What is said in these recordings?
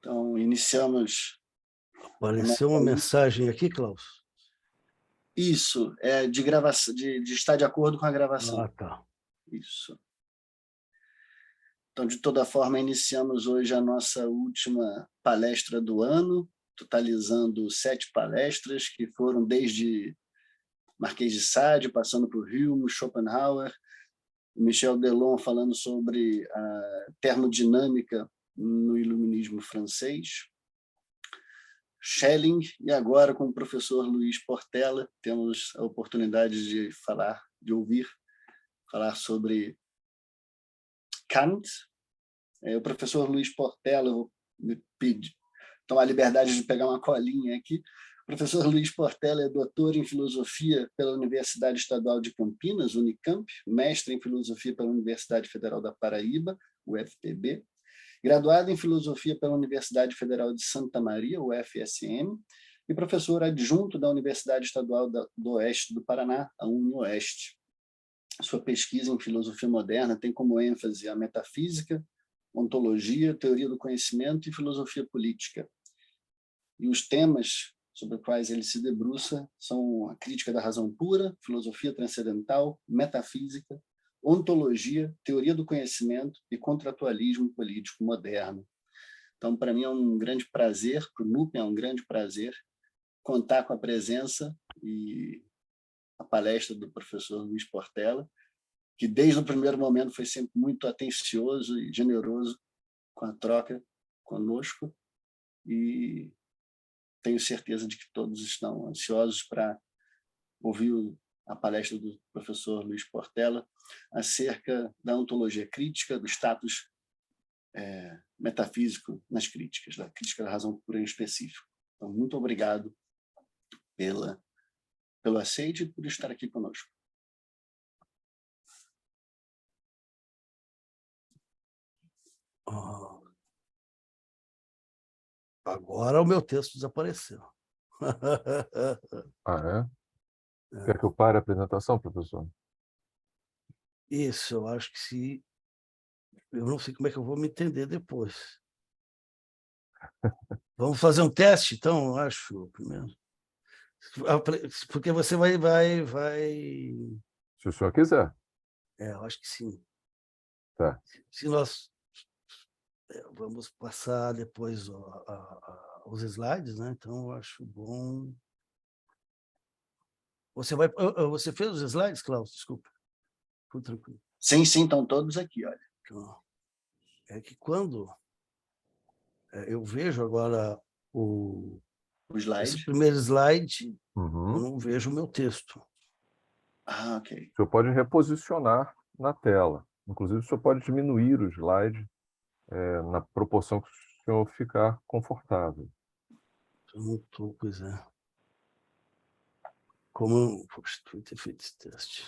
Então, iniciamos... Apareceu uma mensagem aqui, Klaus? Isso, é de gravação, de estar de acordo com a gravação. Ah, tá. Isso. Então, de toda forma, iniciamos hoje a nossa última palestra do ano, totalizando 7 palestras, que foram desde Marquês de Sade, passando por Hume, Schopenhauer, Michel Delon falando sobre a termodinâmica no iluminismo francês, Schelling, e agora com o professor Luiz Portela, temos a oportunidade de ouvir falar sobre Kant. O professor Luiz Portela, vou me tomar a liberdade de pegar uma colinha aqui. O professor Luiz Portela é doutor em filosofia pela Universidade Estadual de Campinas, Unicamp, mestre em filosofia pela Universidade Federal da Paraíba, UFPB, graduado em filosofia pela Universidade Federal de Santa Maria, UFSM, e professor adjunto da Universidade Estadual do Oeste do Paraná, a UniOeste. Sua pesquisa em filosofia moderna tem como ênfase a metafísica, ontologia, teoria do conhecimento e filosofia política. E os temas sobre os quais ele se debruça são a crítica da razão pura, filosofia transcendental, metafísica, ontologia, teoria do conhecimento e contratualismo político moderno. Então, para mim é um grande prazer, para o NUP é um grande prazer contar com a presença e a palestra do professor Luiz Portela, que desde o primeiro momento foi sempre muito atencioso e generoso com a troca conosco, e tenho certeza de que todos estão ansiosos para ouvir a palestra do professor Luiz Portela acerca da ontologia crítica, do status metafísico nas críticas, da crítica da razão pura em específico. Então, muito obrigado pelo aceite e por estar aqui conosco. Agora o meu texto desapareceu. Ah, é? Quer que eu pare a apresentação, professor? Isso, eu acho que se... Eu não sei como é que eu vou me entender depois. Vamos fazer um teste, então, eu acho, primeiro. Porque você vai... Se o senhor quiser. Eu acho que sim. Tá. Se nós... Vamos passar depois os slides, né? Então, eu acho bom... Você fez os slides, Klaus? Desculpa. Tudo tranquilo. Sim, estão todos aqui, olha. Então, é que quando eu vejo agora esse primeiro slide, eu não vejo o meu texto. Ah, ok. O senhor pode reposicionar na tela. Inclusive, o senhor pode diminuir o slide na proporção que o senhor ficar confortável. Eu não estou, pois é. Como poxa, eu ter feito esse teste?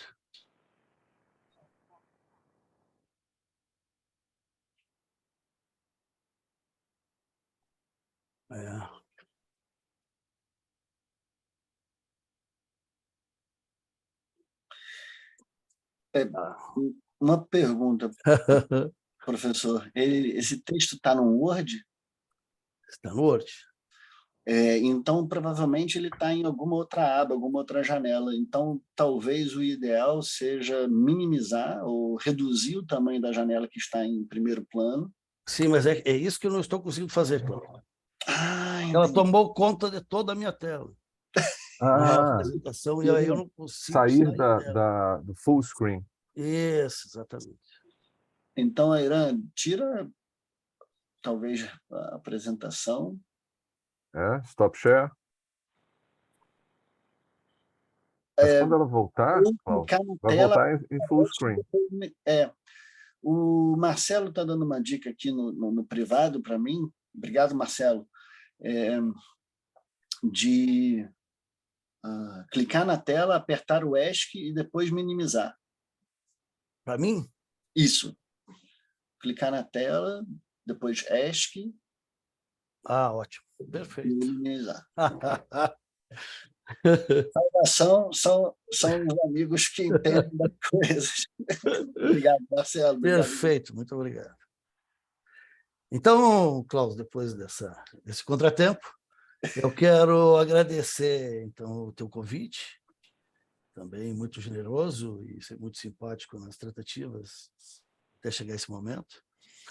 Uma pergunta, professor. Esse texto está no Word? Está no Word. Então, provavelmente, ele está em alguma outra aba, alguma outra janela. Então, talvez o ideal seja minimizar ou reduzir o tamanho da janela que está em primeiro plano. Sim, mas é isso que eu não estou conseguindo fazer, Cláudio. Ela Entendi. tomou conta de toda a minha tela. A apresentação, e aí eu não consigo sair dela. do full screen. Isso, exatamente. Então, Airan, tira, talvez, a apresentação. Stop share. Mas quando ela voltar, vai voltar em full screen. O Marcelo está dando uma dica aqui no privado para mim. Obrigado, Marcelo. De clicar na tela, apertar o ESC e depois minimizar. Para mim? Isso. Clicar na tela, depois ESC. Ótimo. Perfeito. E minimizar. São os amigos que entendem das coisas. Obrigado, Marcelo. Obrigado. Perfeito, muito obrigado. Então, Klaus, depois desse contratempo, eu quero agradecer então o teu convite, também muito generoso e ser muito simpático nas tratativas até chegar esse momento.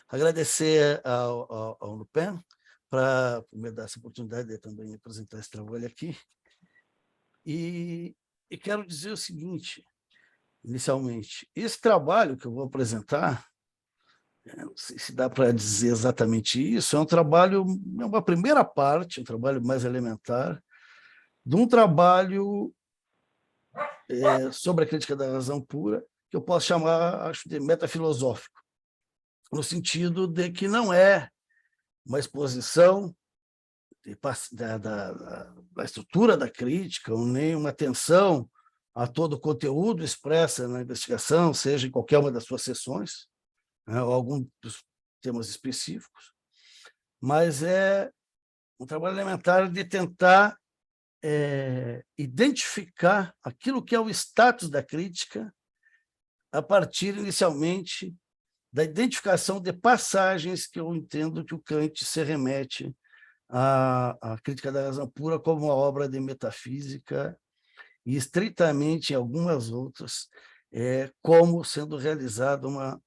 Agradecer ao Lupen para me dar essa oportunidade de também apresentar esse trabalho aqui. E quero dizer o seguinte, inicialmente, esse trabalho que eu vou apresentar, não sei se dá para dizer exatamente isso, é um trabalho, é uma primeira parte, um trabalho mais elementar, de um trabalho sobre a crítica da razão pura, que eu posso chamar, acho, de metafilosófico, no sentido de que não é uma exposição da estrutura da crítica, ou nem uma atenção a todo o conteúdo expresso na investigação, seja em qualquer uma das suas sessões, né, ou algum dos temas específicos, mas é um trabalho elementar de tentar identificar aquilo que é o status da crítica a partir, inicialmente, da identificação de passagens que eu entendo que o Kant se remete à crítica da razão pura como uma obra de metafísica e, estritamente, em algumas outras, como sendo realizada uma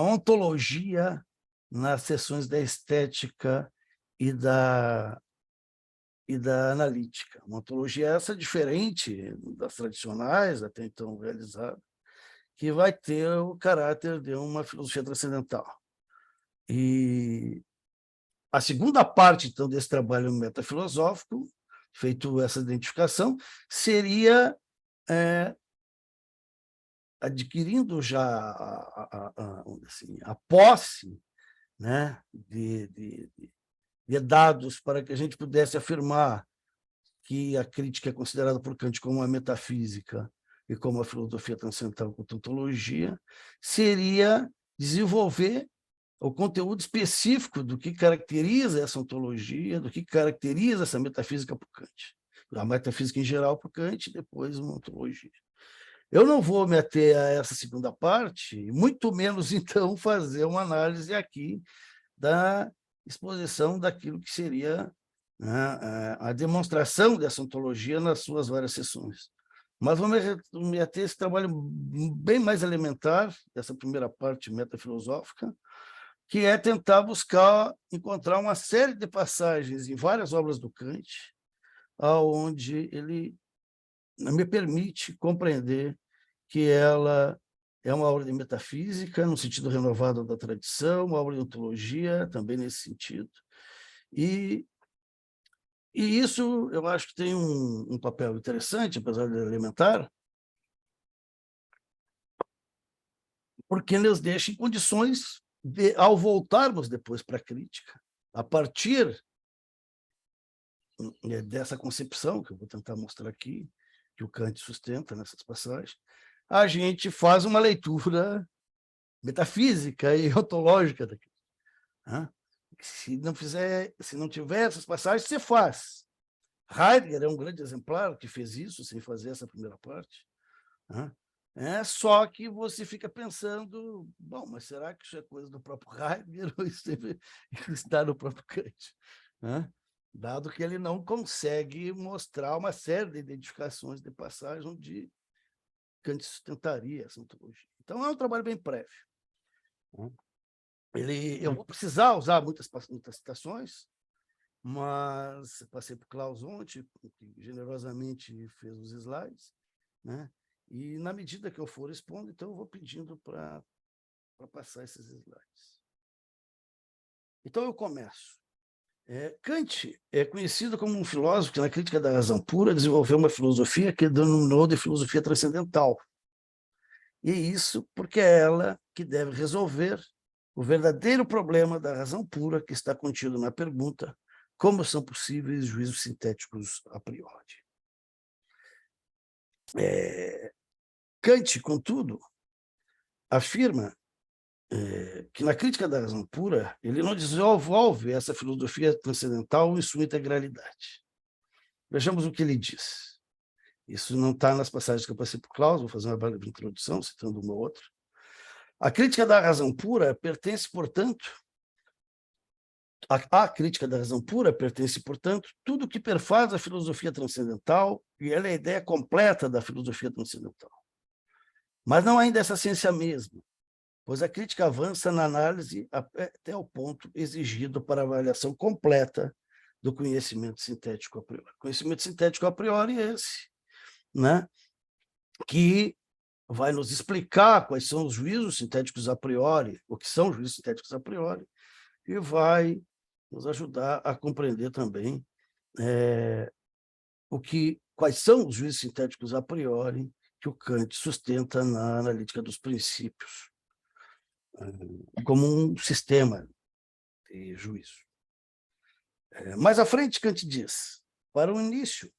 ontologia nas seções da estética e da analítica. Uma ontologia essa diferente das tradicionais, até então realizadas, que vai ter o caráter de uma filosofia transcendental. E a segunda parte, então, desse trabalho metafilosófico, feito essa identificação, seria adquirindo já a posse, né, de dados para que a gente pudesse afirmar que a crítica é considerada por Kant como uma metafísica e como a filosofia transcendental com tautologia, seria desenvolver o conteúdo específico do que caracteriza essa ontologia, do que caracteriza essa metafísica por Kant. A metafísica em geral por Kant, depois uma ontologia. Eu não vou me ater a essa segunda parte, muito menos, então, fazer uma análise aqui da exposição daquilo que seria, né, a demonstração dessa ontologia nas suas várias sessões. Mas vou me ater a esse trabalho bem mais elementar, dessa primeira parte metafilosófica, que é tentar encontrar uma série de passagens em várias obras do Kant, onde ele me permite compreender que ela é uma obra de metafísica, no sentido renovado da tradição, uma obra de ontologia, também nesse sentido. E isso eu acho que tem um papel interessante, apesar de elementar, porque nos deixa em condições de, ao voltarmos depois para a crítica, a partir dessa concepção, que eu vou tentar mostrar aqui, que o Kant sustenta nessas passagens, a gente faz uma leitura metafísica e ontológica daquilo. Se não tiver essas passagens, você faz. Heidegger é um grande exemplar que fez isso, sem fazer essa primeira parte. Só que você fica pensando, bom, mas será que isso é coisa do próprio Heidegger ou isso está no próprio Kant? Dado que ele não consegue mostrar uma série de identificações de passagem onde Kant sustentaria essa ontologia. Então, é um trabalho bem prévio. Eu vou precisar usar muitas citações, mas passei para o Klaus ontem, que generosamente fez os slides, né? E, na medida que eu for expondo, então eu vou pedindo para passar esses slides. Então, eu começo. Kant é conhecido como um filósofo que, na crítica da razão pura, desenvolveu uma filosofia que denominou de filosofia transcendental. E isso porque é ela que deve resolver o verdadeiro problema da razão pura que está contido na pergunta: como são possíveis juízos sintéticos a priori? Kant, contudo, afirma que na crítica da razão pura ele não desenvolve essa filosofia transcendental em sua integralidade. Vejamos o que ele diz. Isso não está nas passagens que eu passei para o Klaus, vou fazer uma breve introdução, citando uma ou outra. A crítica da razão pura pertence, portanto, À crítica da razão pura pertence, portanto, tudo que perfaz a filosofia transcendental, e ela é a ideia completa da filosofia transcendental. Mas não ainda essa ciência mesma, pois a crítica avança na análise até o ponto exigido para a avaliação completa do conhecimento sintético a priori. Conhecimento sintético a priori é esse, né? Que vai nos explicar quais são os juízos sintéticos a priori, o que são os juízos sintéticos a priori, e vai nos ajudar a compreender também quais são os juízos sintéticos a priori que o Kant sustenta na analítica dos princípios, como um sistema de juízo. Mais à frente, Kant diz, para o início,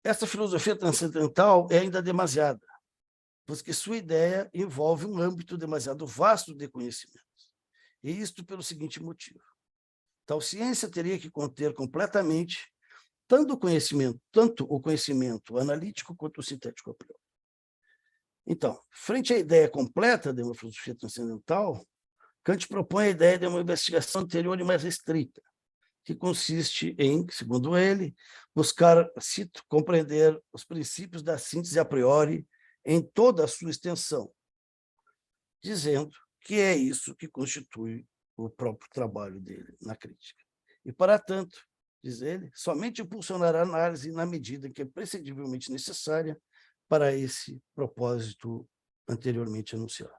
essa filosofia transcendental é ainda demasiada, porque sua ideia envolve um âmbito demasiado vasto de conhecimentos. E isto pelo seguinte motivo. Tal ciência teria que conter completamente tanto o conhecimento analítico quanto o sintético a priori. Então, frente à ideia completa de uma filosofia transcendental, Kant propõe a ideia de uma investigação anterior e mais restrita, que consiste em, segundo ele, buscar, cito, compreender os princípios da síntese a priori em toda a sua extensão, dizendo que é isso que constitui o próprio trabalho dele na crítica. E, para tanto, diz ele, somente impulsionará a análise na medida em que é prescindivelmente necessária para esse propósito anteriormente anunciado.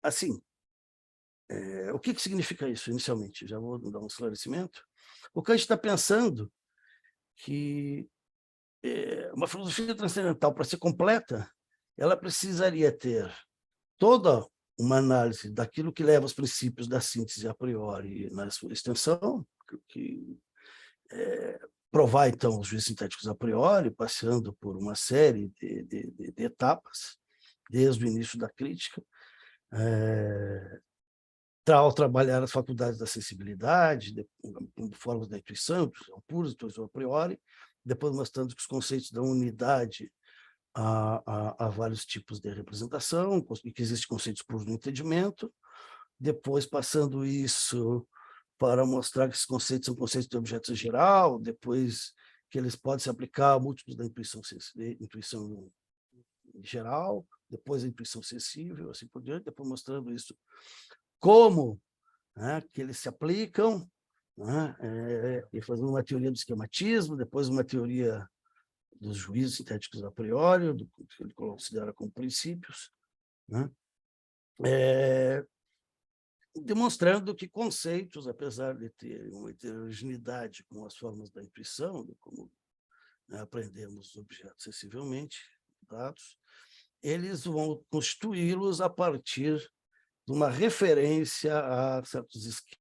Assim, o que significa isso inicialmente? Já vou dar um esclarecimento. O Kant está pensando que uma filosofia transcendental, para ser completa, ela precisaria ter toda uma análise daquilo que leva aos princípios da síntese a priori na sua extensão, que provar, então, os juízos sintéticos a priori, passando por uma série de etapas, desde o início da crítica, ao trabalhar as faculdades da sensibilidade, formas da intuição, intuição pura, intuição a priori, depois mostrando que os conceitos da unidade há vários tipos de representação, e que existem conceitos puros no entendimento, depois passando isso para mostrar que esses conceitos são conceitos de objetos em geral, depois que eles podem se aplicar a múltiplos da intuição em geral, depois a intuição sensível, assim por diante, depois mostrando isso como que eles se aplicam, e fazendo uma teoria do esquematismo, depois uma teoria dos juízos sintéticos a priori, do que ele considera como princípios, demonstrando que conceitos, apesar de ter uma heterogeneidade com as formas da intuição, como aprendemos objetos sensivelmente dados, eles vão constituí-los a partir de uma referência a certos esquemas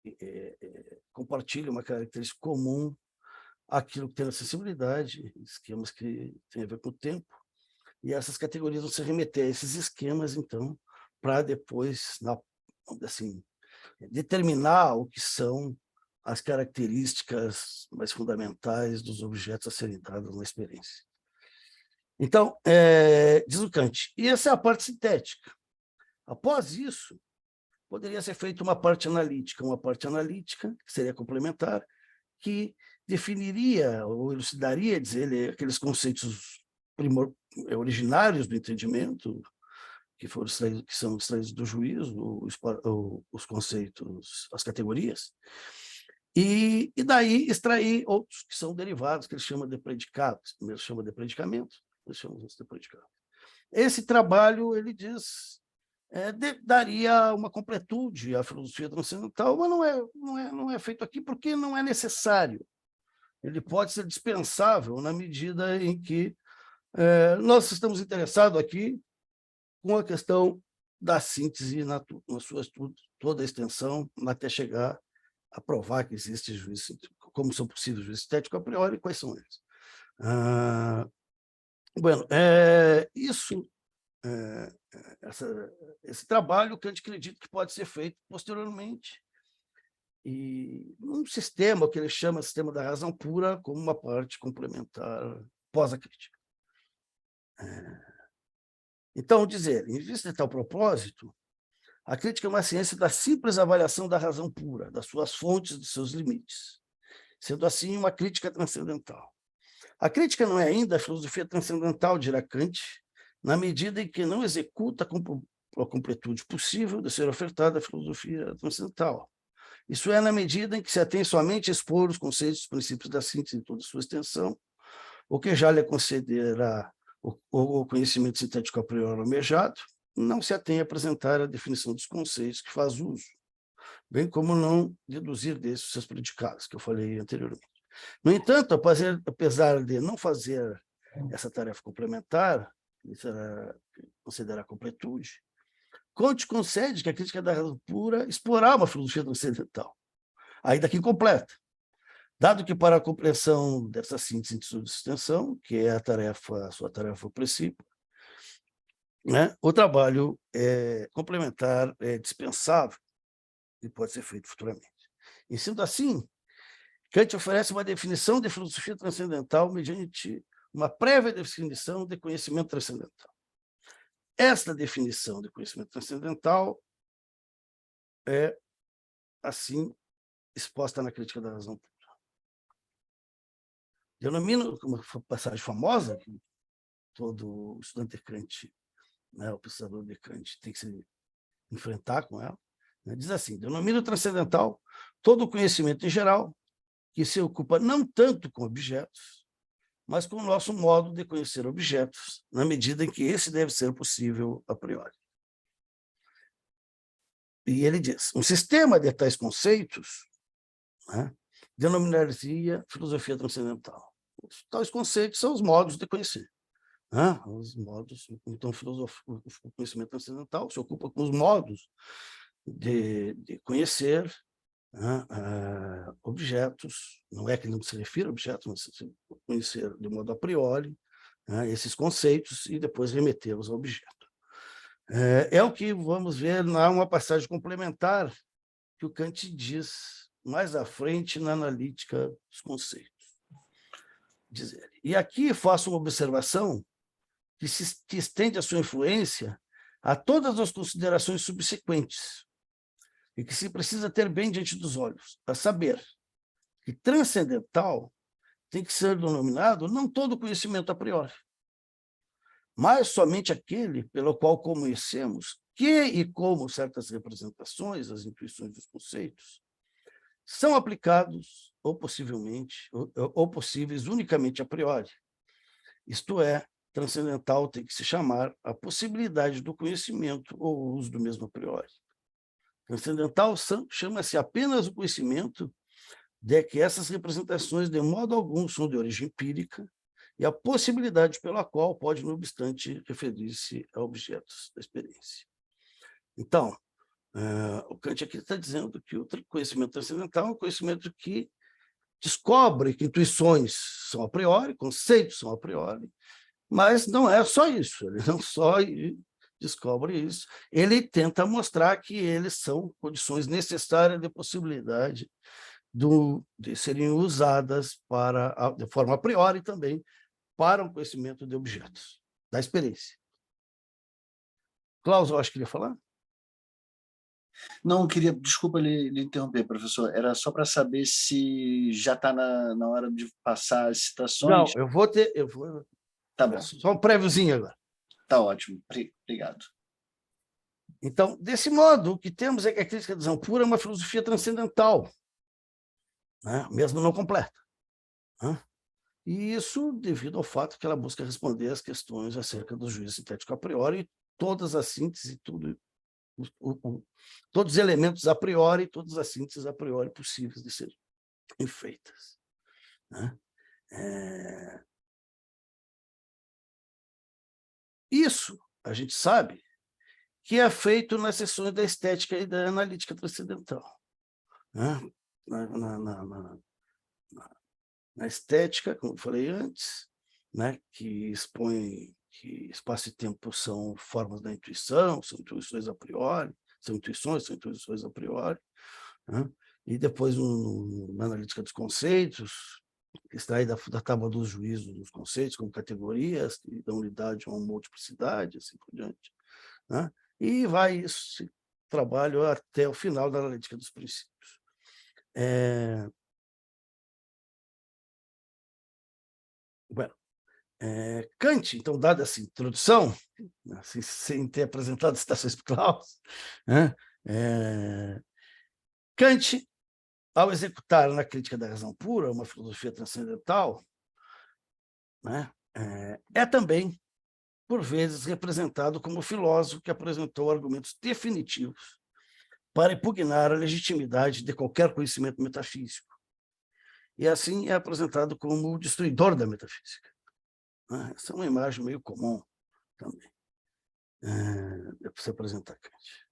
que compartilham uma característica comum àquilo que tem acessibilidade, esquemas que têm a ver com o tempo, e essas categorias vão se remeter a esses esquemas, então, para depois, assim, determinar o que são as características mais fundamentais dos objetos a serem dados na experiência. Então, diz o Kant, e essa é a parte sintética. Após isso, poderia ser feita uma parte analítica, que seria complementar, que definiria ou elucidaria, diz ele, aqueles conceitos originários do entendimento, que são extraídos do juízo, os conceitos, as categorias, e daí extrair outros que são derivados, que ele chama de predicados. Primeiro chama de predicamento, depois chama de predicado. Esse trabalho, ele diz, daria uma completude à filosofia transcendental, mas não é feito aqui porque não é necessário. Ele pode ser dispensável na medida em que nós estamos interessados aqui com a questão da síntese na sua toda a extensão, até chegar a provar que existe juízo, como são possíveis juízos estéticos a priori, quais são eles. Isso, esse trabalho que a gente acredita que pode ser feito posteriormente, e um sistema que ele chama de sistema da razão pura como uma parte complementar pós a crítica. Então, dizer, em vista de tal propósito, a crítica é uma ciência da simples avaliação da razão pura, das suas fontes e dos seus limites, sendo assim uma crítica transcendental. A crítica não é ainda a filosofia transcendental, dirá Kant, na medida em que não executa a completude possível de ser ofertada a filosofia transcendental. Isso é, na medida em que se atém somente a expor os conceitos e princípios da síntese em toda a sua extensão, o que já lhe concederá o conhecimento sintético a priori almejado, não se atém a apresentar a definição dos conceitos que faz uso, bem como não deduzir desses seus predicados, que eu falei anteriormente. No entanto, apesar de não fazer essa tarefa complementar, considerar a completude, Kant concede que a crítica da razão pura explorar uma filosofia transcendental, ainda que incompleta, dado que para a compreensão dessa síntese de sua extensão, que é a sua tarefa principal, né, o trabalho complementar é dispensável e pode ser feito futuramente. E sendo assim, Kant oferece uma definição de filosofia transcendental mediante uma prévia definição de conhecimento transcendental. Esta definição de conhecimento transcendental é, assim, exposta na crítica da razão pura. Denomino, uma passagem famosa, que todo estudante de Kant, né, o pesquisador de Kant, tem que se enfrentar com ela, né, diz assim: denomina transcendental todo o conhecimento em geral, que se ocupa não tanto com objetos, mas com o nosso modo de conhecer objetos, na medida em que esse deve ser possível a priori. E ele diz, um sistema de tais conceitos, né, denominaria filosofia transcendental. Os tais conceitos são os modos de conhecer. Né? Os modos, então, o conhecimento transcendental se ocupa com os modos de conhecer, né, objetos, não é que não se refira a objetos, mas se conhecer de modo a priori, né, esses conceitos e depois remetê-los ao objeto. É o que vamos ver numa passagem complementar que o Kant diz mais à frente na analítica dos conceitos. Dizer. E aqui faço uma observação que estende a sua influência a todas as considerações subsequentes e que se precisa ter bem diante dos olhos, a saber, que transcendental tem que ser denominado não todo conhecimento a priori, mas somente aquele pelo qual conhecemos que e como certas representações, as intuições dos conceitos, são aplicados ou possivelmente ou possíveis unicamente a priori. Isto é, transcendental tem que se chamar a possibilidade do conhecimento ou uso do mesmo a priori. Transcendental chama-se apenas o conhecimento de que essas representações, de modo algum, são de origem empírica e a possibilidade pela qual pode, não obstante, referir-se a objetos da experiência. Então, o Kant aqui está dizendo que o conhecimento transcendental é um conhecimento que descobre que intuições são a priori, conceitos são a priori, mas não é só isso, ele não só descobre isso, ele tenta mostrar que eles são condições necessárias de possibilidade de serem usadas de forma a priori também para o conhecimento de objetos, da experiência. Klaus, eu acho que queria falar? Não, queria, desculpa lhe interromper, professor, era só para saber se já está na hora de passar as citações. Não, eu vou. Tá bom. Só um préviozinho agora. Tá ótimo, obrigado. Então, desse modo, o que temos é que a crítica da razão pura é uma filosofia transcendental, né? Mesmo não completa. Né? E isso devido ao fato que ela busca responder às questões acerca do juízo sintético a priori, todas as sínteses, todos os elementos a priori, todas as sínteses a priori possíveis de serem feitas. Né? Isso a gente sabe que é feito nas sessões da estética e da analítica transcendental. Né? Na estética, como eu falei antes, né? Que expõe que espaço e tempo são formas da intuição, são intuições a priori, são intuições a priori. Né? E depois, na analítica dos conceitos, extrai da tábua dos juízos dos conceitos como categorias, que dão unidade a uma multiplicidade, assim por diante, né? E vai esse trabalho até o final da analítica dos princípios. Bueno, Kant, então, dada essa introdução, assim, sem ter apresentado citações por Claus, né? Kant, ao executar na crítica da razão pura uma filosofia transcendental, né, é também, por vezes, representado como filósofo que apresentou argumentos definitivos para impugnar a legitimidade de qualquer conhecimento metafísico. E assim é apresentado como o destruidor da metafísica. Essa é uma imagem meio comum também, para se apresentar Kant.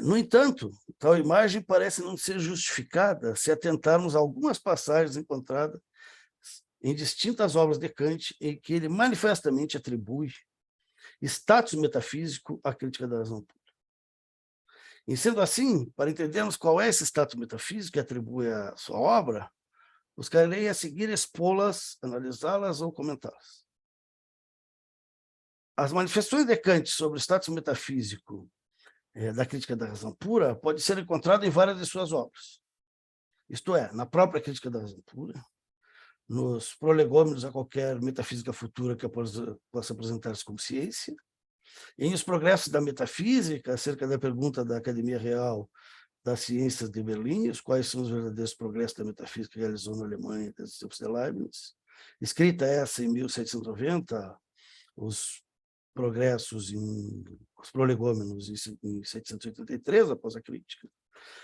No entanto, tal imagem parece não ser justificada se atentarmos a algumas passagens encontradas em distintas obras de Kant em que ele manifestamente atribui status metafísico à crítica da razão pura. E sendo assim, para entendermos qual é esse status metafísico que atribui à sua obra, buscarei a seguir expô-las, analisá-las ou comentá-las. As manifestações de Kant sobre o status metafísico da crítica da razão pura pode ser encontrado em várias de suas obras. Isto é, na própria crítica da razão pura, nos prolegômenos a qualquer metafísica futura que possa apresentar-se como ciência, em Os Progressos da Metafísica, acerca da pergunta da Academia Real das Ciências de Berlim, os quais são os verdadeiros progressos da metafísica que realizou na Alemanha desde os tempos de Leibniz, escrita essa em 1790, os progressos os prolegômenos em 783, após a crítica.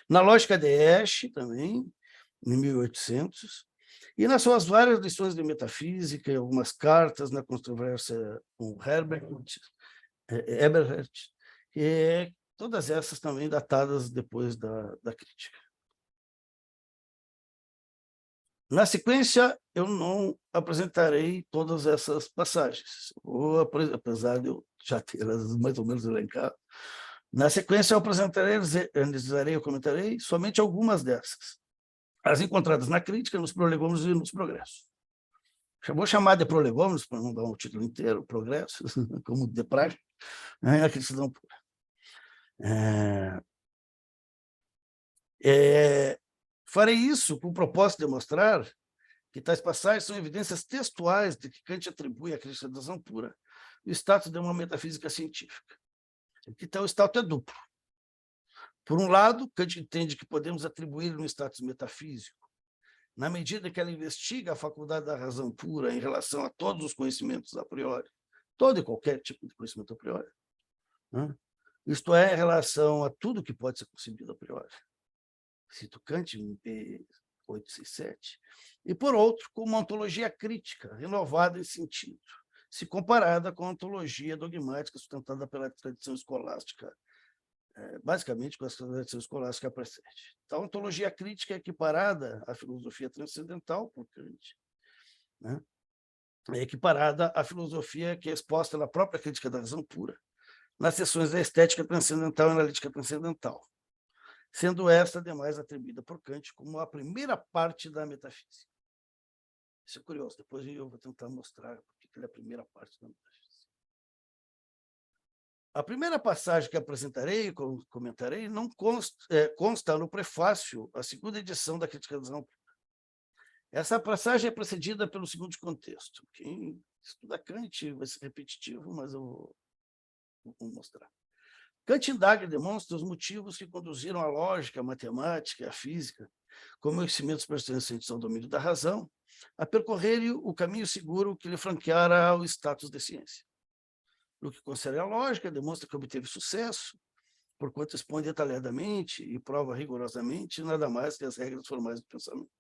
Na Lógica de Esche, também, em 1800, e nas suas várias lições de metafísica e algumas cartas na controvérsia com Eberhard, e todas essas também datadas depois da crítica. Na sequência, eu não apresentarei todas essas passagens, apesar de eu já tê-las mais ou menos elencadas. Na sequência, eu apresentarei, analisarei, eu comentarei somente algumas dessas, as encontradas na crítica, nos prolegômenos e nos progressos. Vou chamar de prolegômenos, para não dar um título inteiro, progressos, como de prática, a crítica da razão pura. Farei isso com o propósito de mostrar que tais passagens são evidências textuais de que Kant atribui à crítica da razão pura o status de uma metafísica científica. Que tal status é duplo. Por um lado, Kant entende que podemos atribuir um status metafísico na medida que ela investiga a faculdade da razão pura em relação a todos os conhecimentos a priori, todo e qualquer tipo de conhecimento a priori, né? Isto é, em relação a tudo que pode ser concebido a priori. Cito Kant em P867. E, por outro, com uma ontologia crítica, renovada em sentido, se comparada com a ontologia dogmática sustentada pela tradição escolástica, basicamente com a tradição escolástica precedente. Então, a ontologia crítica é equiparada à filosofia transcendental, por Kant, né? É equiparada à filosofia que é exposta na própria crítica da razão pura, nas seções da estética transcendental e analítica transcendental, sendo esta, ademais, atribuída por Kant como a primeira parte da metafísica. Isso é curioso, depois eu vou tentar mostrar porque ela é a primeira parte da metafísica. A primeira passagem que apresentarei e comentarei não consta no prefácio, a segunda edição da Crítica da Razão Pura. Essa passagem é precedida pelo seguinte contexto. Quem estuda Kant vai ser repetitivo, mas eu vou mostrar. Kant indaga e demonstra os motivos que conduziram a lógica, a matemática e a física, como conhecimentos pertencentes ao domínio da razão, a percorrerem o caminho seguro que lhe franqueara o status de ciência. No que concerne à lógica, demonstra que obteve sucesso, porquanto expõe detalhadamente e prova rigorosamente nada mais que as regras formais do pensamento.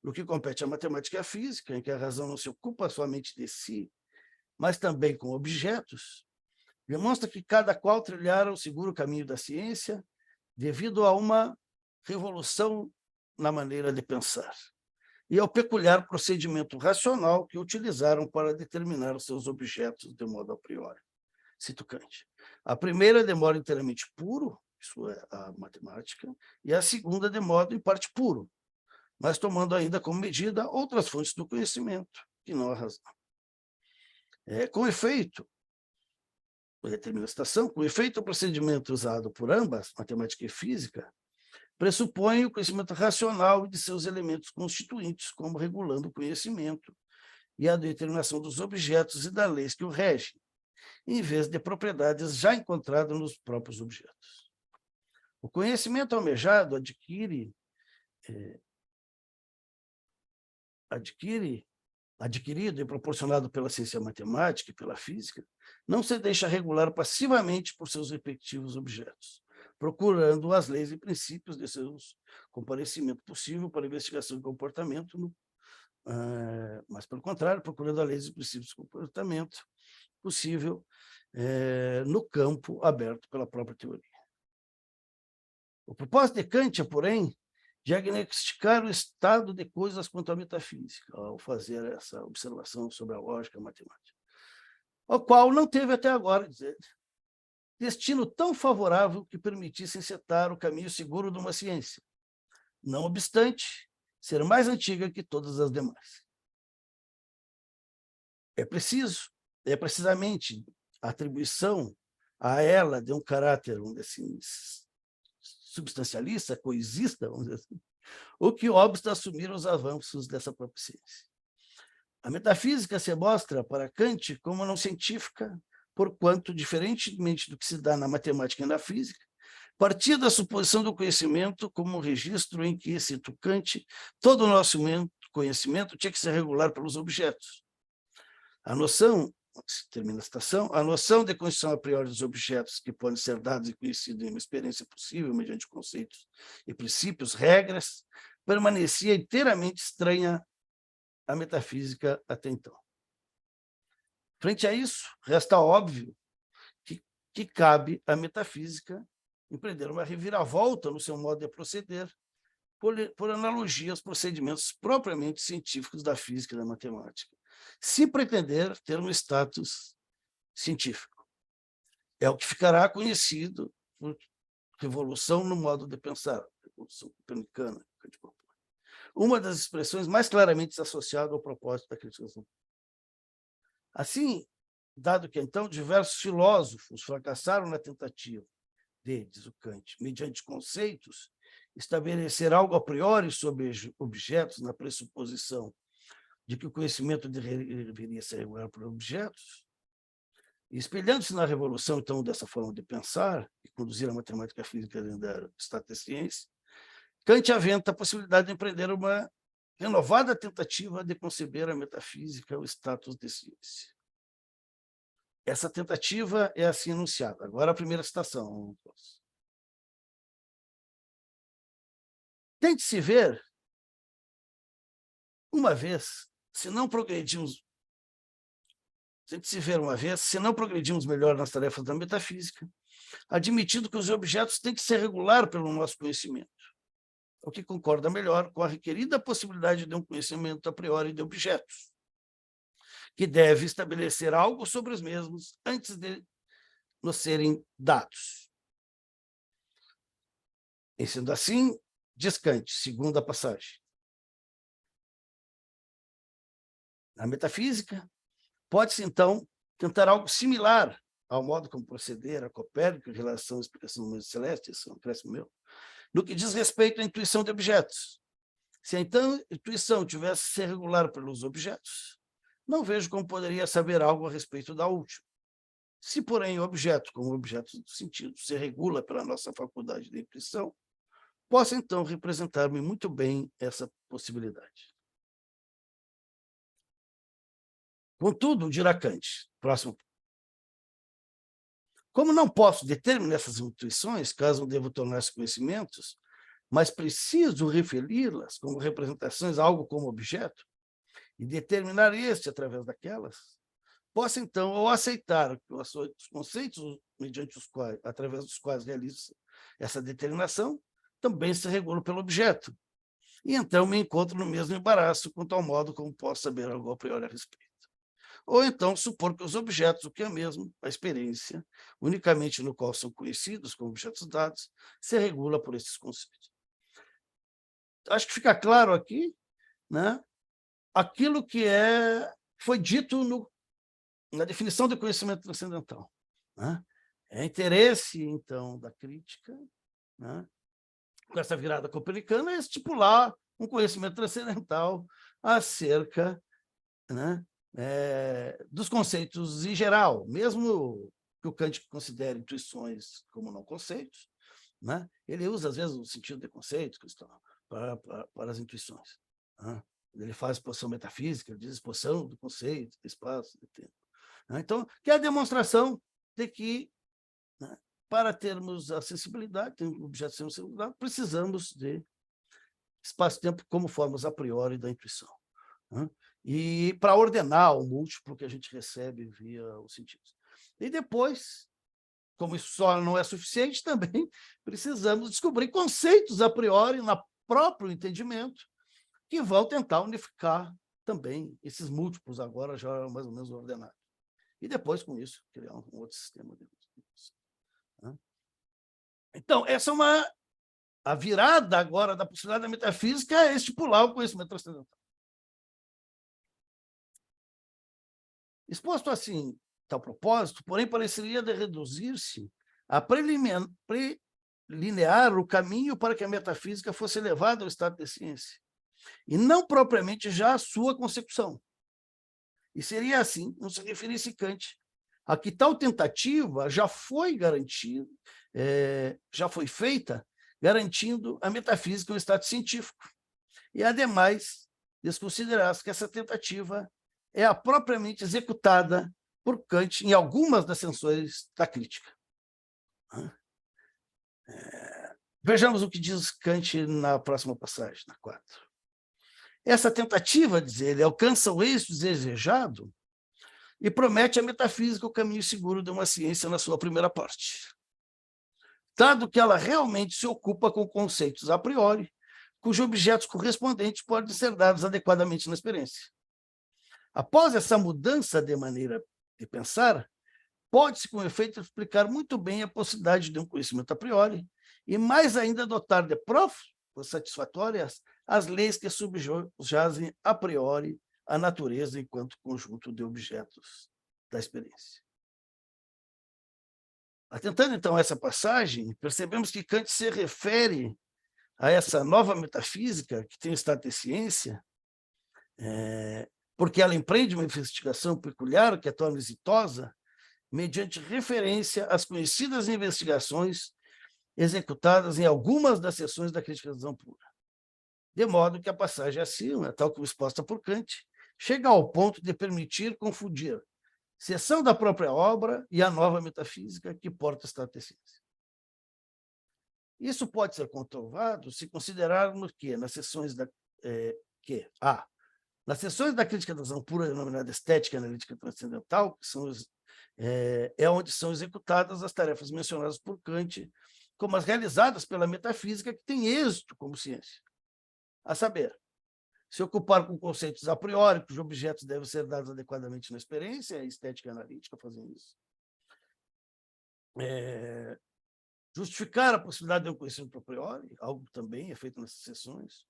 No que compete à matemática e à física, em que a razão não se ocupa somente de si, mas também com objetos, demonstra que cada qual trilhara o seguro caminho da ciência devido a uma revolução na maneira de pensar e ao peculiar procedimento racional que utilizaram para determinar os seus objetos de modo a priori. Cito Kant. A primeira é de modo inteiramente puro, isso é a matemática, e a segunda de modo em parte puro, mas tomando ainda como medida outras fontes do conhecimento, que não a razão. Com efeito, termina a citação, com efeito, o procedimento usado por ambas, matemática e física, pressupõe o conhecimento racional de seus elementos constituintes, como regulando o conhecimento e a determinação dos objetos e das leis que o regem, em vez de propriedades já encontradas nos próprios objetos. O conhecimento almejado adquirido e proporcionado pela ciência matemática e pela física, não se deixa regular passivamente por seus respectivos objetos, procurando as leis e princípios de seu comparecimento possível para a investigação do comportamento, mas, pelo contrário, procurando as leis e princípios de comportamento possível no campo aberto pela própria teoria. O propósito de Kant é, porém, diagnosticar o estado de coisas quanto à metafísica, ao fazer essa observação sobre a lógica matemática, o qual não teve até agora destino tão favorável que permitisse encetar o caminho seguro de uma ciência, não obstante ser mais antiga que todas as demais. É precisamente a atribuição a ela de um caráter, vamos dizer assim, substancialista, coisista, vamos dizer assim, o que obsta assumir os avanços dessa própria ciência. A metafísica se mostra para Kant como não científica, porquanto, diferentemente do que se dá na matemática e na física, partia da suposição do conhecimento como um registro em que, cito Kant, todo o nosso conhecimento tinha que ser regular pelos objetos. A noção, termina a citação, a noção de condição a priori dos objetos que podem ser dados e conhecidos em uma experiência possível mediante conceitos e princípios, regras, permanecia inteiramente estranha à metafísica até então. Frente a isso, resta óbvio que cabe à metafísica empreender uma reviravolta no seu modo de proceder, por analogia aos procedimentos propriamente científicos da física e da matemática, se pretender ter um status científico. É o que ficará conhecido por revolução no modo de pensar, revolução copernicana. Uma das expressões mais claramente associadas ao propósito da crítica. Assim, dado que, então, diversos filósofos fracassaram na tentativa de, diz o Kant, mediante conceitos, estabelecer algo a priori sobre objetos na pressuposição de que o conhecimento deveria ser regulado por objetos, e espelhando-se na revolução, então, dessa forma de pensar, e conduzir a matemática e a física dentro da status de ciência, Kant aventa a possibilidade de empreender uma renovada tentativa de conceber a metafísica, o status de ciência. Essa tentativa é assim enunciada. Agora a primeira citação. Tente-se ver, uma vez, se não progredimos melhor nas tarefas da metafísica, admitindo que os objetos têm que ser regulados pelo nosso conhecimento, o que concorda melhor com a requerida possibilidade de um conhecimento a priori de objetos, que deve estabelecer algo sobre os mesmos antes de nos serem dados. E sendo assim, diz Kant, segunda passagem. Na metafísica, pode-se, então, tentar algo similar ao modo como proceder a Copérnico em relação à explicação do mundo celeste, isso é um acréscimo meu, no que diz respeito à intuição de objetos. Se a intuição tivesse que ser regular pelos objetos, não vejo como poderia saber algo a respeito da última. Se, porém, o objeto, como objeto do sentido, se regula pela nossa faculdade de intuição, posso, então, representar-me muito bem essa possibilidade. Contudo, dirá Kant, próximo. Como não posso determinar essas intuições, caso devo tornar-se conhecimentos, mas preciso referi-las como representações a algo como objeto, e determinar este através daquelas, posso, então, ou aceitar os conceitos mediante os quais, através dos quais realizo essa determinação, também se regulam pelo objeto. E então me encontro no mesmo embaraço quanto ao modo como posso saber algo a priori a respeito. Ou então supor que os objetos, o que é mesmo, a experiência, unicamente no qual são conhecidos como objetos dados, se regula por esses conceitos. acho que fica claro aqui, né, aquilo que foi dito na definição de conhecimento transcendental, né? É interesse, então, da crítica, né, com essa virada copernicana, é estipular um conhecimento transcendental acerca, né, dos conceitos em geral, mesmo que o Kant considere intuições como não conceitos, né, ele usa, às vezes, o sentido de conceito para as intuições, né? Ele faz exposição metafísica, ele diz exposição do conceito, do espaço, do tempo. Então, que é a demonstração de que, né, para termos a sensibilidade, ter um objeto de sensibilidade, precisamos de espaço-tempo como formas a priori da intuição, né? E para ordenar o múltiplo que a gente recebe via os sentidos. E depois, como isso só não é suficiente, também precisamos descobrir conceitos a priori, no próprio entendimento, que vão tentar unificar também esses múltiplos, agora já mais ou menos ordenados. E depois, com isso, criar um outro sistema de né? Então, essa é a virada agora da possibilidade da metafísica é estipular o conhecimento transcendental. Exposto assim, tal propósito, porém, pareceria de reduzir-se a prelinear o caminho para que a metafísica fosse elevada ao estado de ciência, e não propriamente já a sua consecução. E seria assim, não se referisse Kant a que tal tentativa já foi garantida, já foi feita, garantindo a metafísica um estado científico. E, ademais, desconsiderasse que essa tentativa é a propriamente executada por Kant em algumas das seções da crítica. Vejamos o que diz Kant na próxima passagem, na 4. Essa tentativa, diz ele, alcança o êxito desejado e promete à metafísica o caminho seguro de uma ciência na sua primeira parte, dado que ela realmente se ocupa com conceitos a priori, cujos objetos correspondentes podem ser dados adequadamente na experiência. Após essa mudança de maneira de pensar, pode-se, com efeito, explicar muito bem a possibilidade de um conhecimento a priori e, mais ainda, dotar de provas satisfatórias as leis que subjazem a priori a natureza enquanto conjunto de objetos da experiência. Atentando, então, a essa passagem, percebemos que Kant se refere a essa nova metafísica que tem o estado de ciência, porque ela empreende uma investigação peculiar que a torna exitosa, mediante referência às conhecidas investigações executadas em algumas das seções da crítica da razão pura. De modo que a passagem acima, tal como exposta por Kant, chega ao ponto de permitir confundir seção da própria obra e a nova metafísica que porta esta ciência. Isso pode ser comprovado se considerarmos que nas seções da nas seções da crítica da razão pura, denominada estética analítica transcendental, que são onde são executadas as tarefas mencionadas por Kant como as realizadas pela metafísica que tem êxito como ciência. A saber, se ocupar com conceitos a priori, cujos objetos devem ser dados adequadamente na experiência, a estética analítica fazendo isso. Justificar a possibilidade de um conhecimento a priori, algo que também é feito nessas sessões,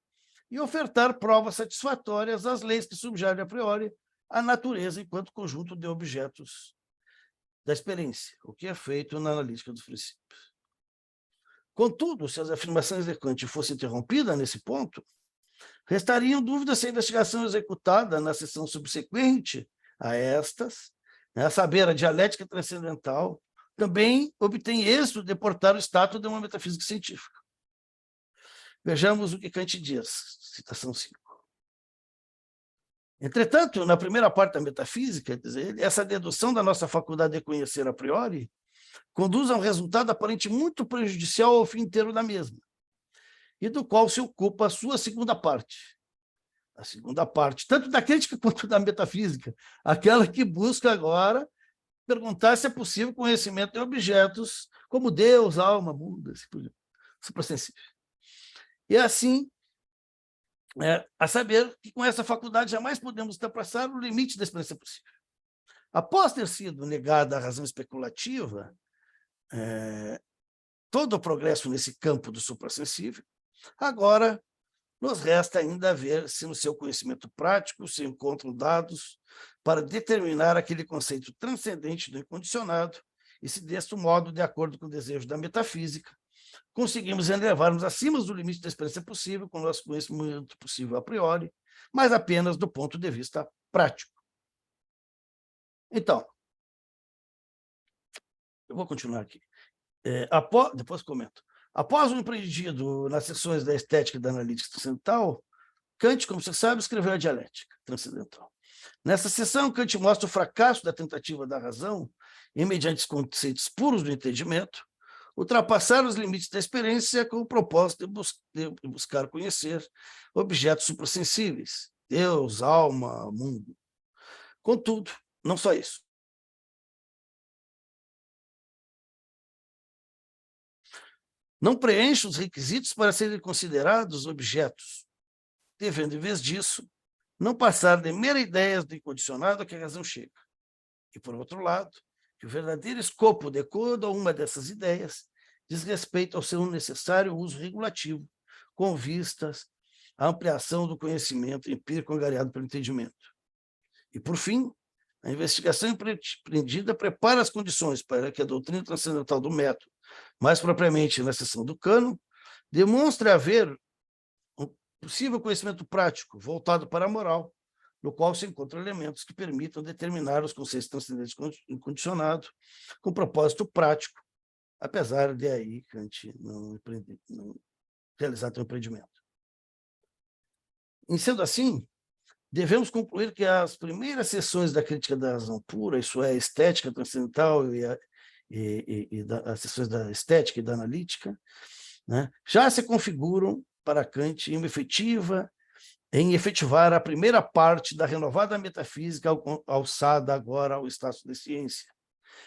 e ofertar provas satisfatórias às leis que subjazem a priori a natureza enquanto conjunto de objetos da experiência, o que é feito na analítica dos princípios. Contudo, se as afirmações de Kant fossem interrompidas nesse ponto, restariam dúvidas se a investigação executada na seção subsequente a estas, a saber, a dialética transcendental, também obtém êxito de portar o status de uma metafísica científica. Vejamos o que Kant diz, citação 5. Entretanto, na primeira parte da metafísica, diz ele, essa dedução da nossa faculdade de conhecer a priori conduz a um resultado aparente muito prejudicial ao fim inteiro da mesma, e do qual se ocupa a sua segunda parte. A segunda parte, tanto da crítica quanto da metafísica, aquela que busca agora perguntar se é possível conhecimento de objetos como Deus, alma, mundo, suprassensível. E assim, a saber que com essa faculdade jamais podemos ultrapassar o limite da experiência possível. Após ter sido negada a razão especulativa, todo o progresso nesse campo do suprassensível, agora nos resta ainda ver se no seu conhecimento prático se encontram dados para determinar aquele conceito transcendente do incondicionado e se deste modo, de acordo com o desejo da metafísica, conseguimos elevar-nos acima do limite da experiência possível com o nosso conhecimento possível a priori, mas apenas do ponto de vista prático. Então, eu vou continuar aqui. Depois comento. Após o empreendido nas seções da estética e da analítica transcendental, Kant, como você sabe, escreveu a dialética transcendental. Nessa seção, Kant mostra o fracasso da tentativa da razão, e mediante os conceitos puros do entendimento, ultrapassar os limites da experiência com o propósito de buscar conhecer objetos suprassensíveis, Deus, alma, mundo. Contudo, não só isso. Não preenche os requisitos para serem considerados objetos, devendo, em vez disso, não passar de mera ideias do incondicionado a que a razão chega. E, por outro lado, que o verdadeiro escopo de cada uma dessas ideias diz respeito ao seu necessário uso regulativo, com vistas à ampliação do conhecimento empírico angariado pelo entendimento. E, por fim, a investigação empreendida prepara as condições para que a doutrina transcendental do método, mais propriamente na seção do cânon, demonstre haver um possível conhecimento prático voltado para a moral, no qual se encontram elementos que permitam determinar os conceitos transcendentes incondicionados com propósito prático, apesar de aí Kant não realizar teu empreendimento. Em sendo assim, devemos concluir que as primeiras seções da crítica da razão pura, isso é, a estética transcendental e as seções da estética e da analítica, né, já se configuram para Kant em efetivar a primeira parte da renovada metafísica alçada agora ao status de ciência,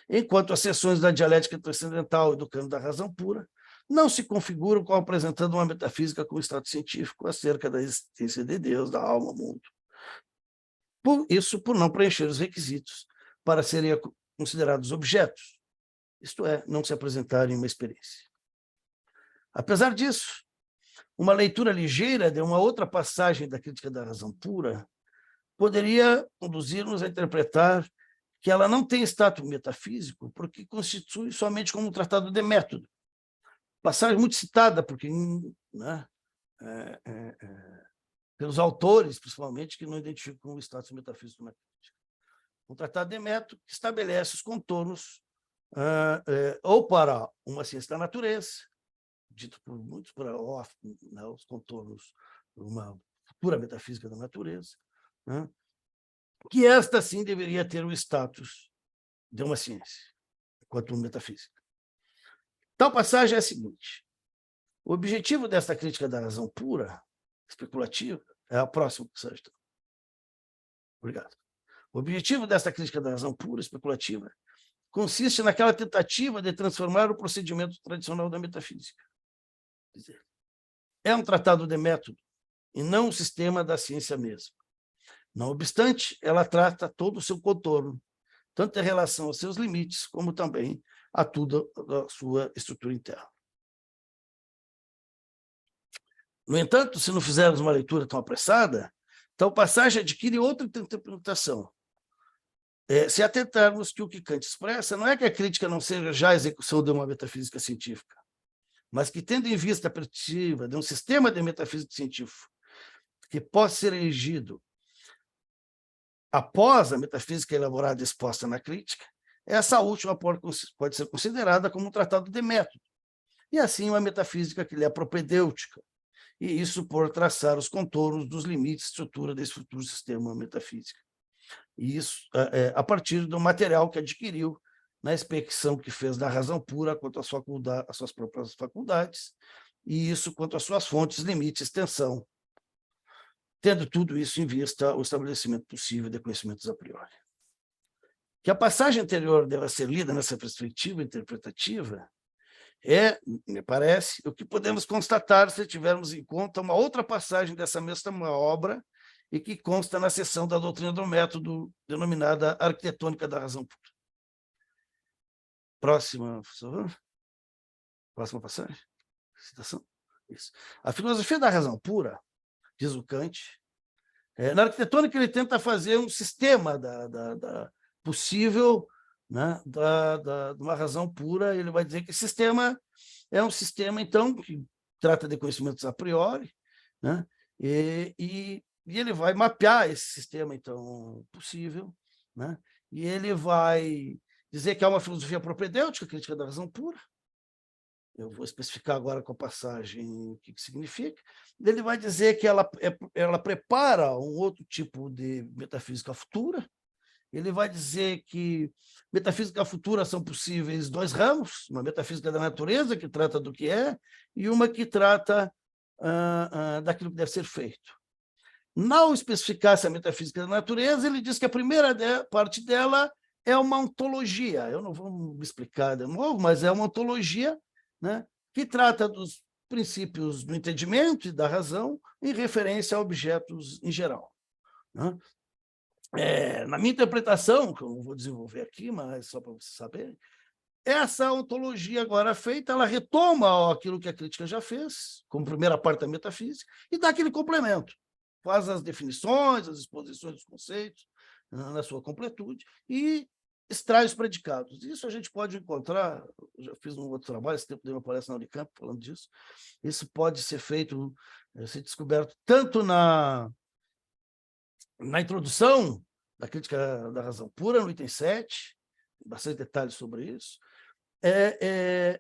enquanto as seções da dialética transcendental e do cânon da razão pura não se configuram como apresentando uma metafísica com status científico acerca da existência de Deus, da alma, mundo. Por não preencher os requisitos para serem considerados objetos, isto é, não se apresentarem uma experiência. Apesar disso, uma leitura ligeira de uma outra passagem da crítica da razão pura poderia conduzir-nos a interpretar que ela não tem status metafísico porque constitui somente como um tratado de método. Passagem muito citada porque, né, pelos autores, principalmente, que não identificam o status metafísico na crítica. Um tratado de método que estabelece os contornos ou para uma ciência da natureza, dito por muitos, para né, os contornos de uma futura metafísica da natureza, né, que esta, sim, deveria ter o status de uma ciência, enquanto metafísica. Tal passagem é a seguinte: o objetivo desta crítica da razão pura, especulativa, é a próxima passagem. Obrigado. O objetivo desta crítica da razão pura, especulativa, consiste naquela tentativa de transformar o procedimento tradicional da metafísica. Quer dizer, é um tratado de método e não um sistema da ciência mesma. Não obstante, ela trata todo o seu contorno, tanto em relação aos seus limites, como também a toda a sua estrutura interna. No entanto, se não fizermos uma leitura tão apressada, tal passagem adquire outra interpretação. Se atentarmos que o que Kant expressa não é que a crítica não seja já a execução de uma metafísica científica, mas que, tendo em vista a perspectiva de um sistema de metafísica científico que possa ser erigido após a metafísica elaborada e exposta na crítica, essa última pode ser considerada como um tratado de método, e assim uma metafísica que lhe é propedêutica, e isso por traçar os contornos dos limites de estrutura desse futuro sistema metafísico. E isso a partir do material que adquiriu na inspeção que fez da razão pura quanto às suas próprias faculdades, e isso quanto às suas fontes, limites, extensão, tendo tudo isso em vista o estabelecimento possível de conhecimentos a priori. Que a passagem anterior deva ser lida nessa perspectiva interpretativa me parece, o que podemos constatar se tivermos em conta uma outra passagem dessa mesma obra e que consta na seção da doutrina do método, denominada Arquitetônica da Razão Pura. Próxima, por favor. Próxima passagem. Citação. Isso. A filosofia da razão pura diz o Kant. Na arquitetônica, ele tenta fazer um sistema possível, né, de uma razão pura. Ele vai dizer que esse sistema é um sistema, então, que trata de conhecimentos a priori, né, e ele vai mapear esse sistema, então, possível, né, e ele vai dizer que há uma filosofia propedêutica, crítica da razão pura. Eu vou especificar agora com a passagem o que significa. Ele vai dizer que ela prepara um outro tipo de metafísica futura. Ele vai dizer que metafísica futura são possíveis 2 ramos, uma metafísica da natureza, que trata do que é, e uma que trata daquilo que deve ser feito. Não especificar essa metafísica da natureza, ele diz que a primeira parte dela é uma ontologia. Eu não vou me explicar de novo, mas é uma ontologia, né, que trata dos princípios do entendimento e da razão em referência a objetos em geral. Né? Na minha interpretação, que eu não vou desenvolver aqui, mas só para você saber, essa ontologia agora feita, ela retoma aquilo que a crítica já fez, como primeira parte da metafísica, e dá aquele complemento. Faz as definições, as exposições dos conceitos, na sua completude, e extrai os predicados. Isso a gente pode encontrar, eu já fiz um outro trabalho, esse tempo dei uma palestra na Unicamp falando disso, isso pode ser feito, ser descoberto tanto na introdução da crítica da razão pura, no item 7, bastante detalhes sobre isso.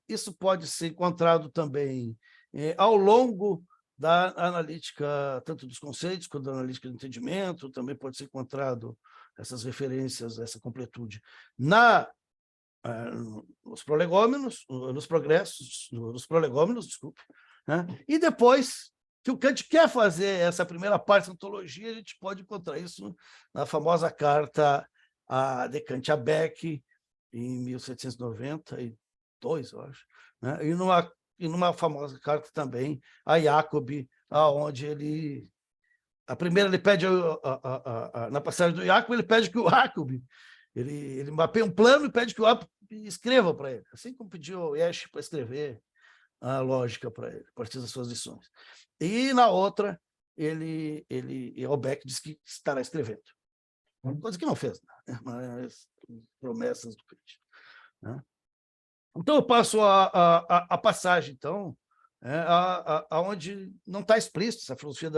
Isso pode ser encontrado também ao longo da analítica, tanto dos conceitos quanto da analítica do entendimento, também pode ser encontrado essas referências, essa completude nos prolegômenos, nos progressos, nos prolegômenos, desculpe, né? E depois que o Kant quer fazer essa primeira parte da ontologia, a gente pode encontrar isso na famosa carta de Kant a Beck, em 1792, eu acho, né? E numa famosa carta também a Jacob, onde ele... A primeira ele pede, na passagem do Jacob, ele pede que o Jacob ele mapeia um plano e pede que o Jacob escreva para ele, assim como pediu ao Esch para escrever a lógica para ele, a partir das suas lições. E na outra, o Beck diz que estará escrevendo. Coisa que não fez, né? Mas promessas do Kant. Né? Então, eu passo a passagem, então, aonde não está explícito essa filosofia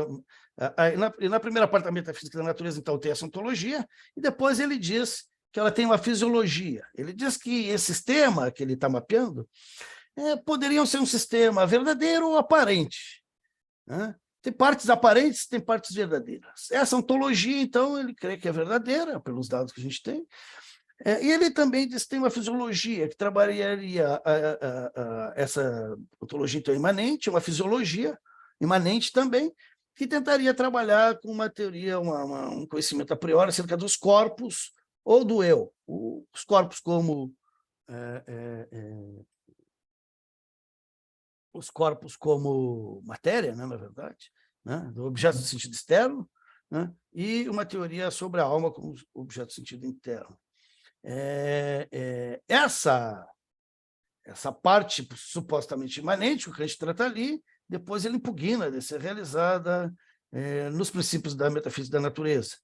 na primeira parte da metafísica da natureza, então, tem essa ontologia, e depois ele diz que ela tem uma fisiologia. Ele diz que esse sistema que ele está mapeando poderiam ser um sistema verdadeiro ou aparente. Né? Tem partes aparentes, tem partes verdadeiras. Essa ontologia, então, ele crê que é verdadeira, pelos dados que a gente tem, e ele também diz que tem uma fisiologia que trabalharia essa ontologia então, imanente, uma fisiologia imanente também, que tentaria trabalhar com uma teoria, um conhecimento a priori acerca dos corpos ou do eu. Os corpos como matéria, né, na verdade, né, do objeto de sentido externo, né, e uma teoria sobre a alma como objeto de sentido interno. Essa parte supostamente imanente, o que a gente trata ali, depois ele impugna de ser realizada nos princípios da metafísica da natureza.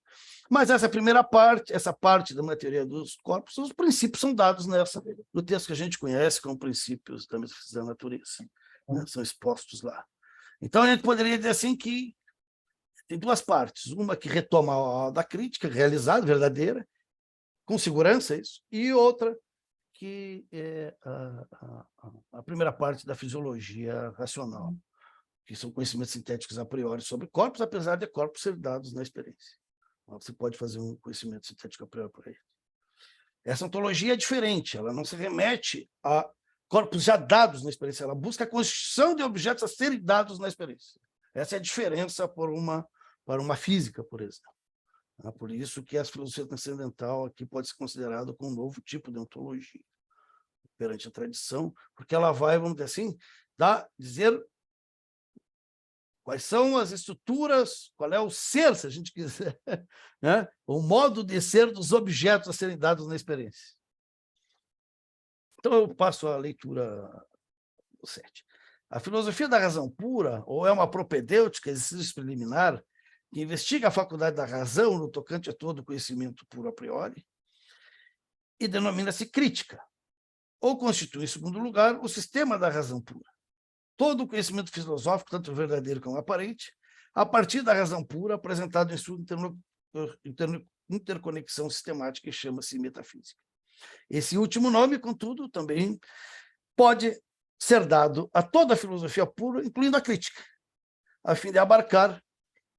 Mas essa primeira parte, essa parte da teoria dos corpos, os princípios são dados no texto que a gente conhece como princípios da metafísica da natureza. Né? São expostos lá. Então, a gente poderia dizer assim que tem 2 partes. Uma que retoma a da crítica, realizada, verdadeira, com segurança, isso, e outra que é a primeira parte da fisiologia racional, que são conhecimentos sintéticos a priori sobre corpos, apesar de corpos ser dados na experiência. Você pode fazer um conhecimento sintético a priori por aí. Essa ontologia é diferente, ela não se remete a corpos já dados na experiência, ela busca a constituição de objetos a serem dados na experiência. Essa é a diferença para uma física, por exemplo. Por isso que a filosofia transcendental aqui pode ser considerada como um novo tipo de ontologia perante a tradição, porque ela vai, vamos dizer assim, dizer quais são as estruturas, qual é o ser, se a gente quiser, né? O modo de ser dos objetos a serem dados na experiência. Então, eu passo a leitura do 7. A filosofia da razão pura, ou é uma propedêutica, exercício preliminar, que investiga a faculdade da razão no tocante a todo conhecimento puro a priori, e denomina-se crítica, ou constitui, em segundo lugar, o sistema da razão pura. Todo o conhecimento filosófico, tanto verdadeiro como aparente, a partir da razão pura, apresentado em sua interconexão sistemática, e chama-se metafísica. Esse último nome, contudo, também pode ser dado a toda a filosofia pura, incluindo a crítica, a fim de abarcar,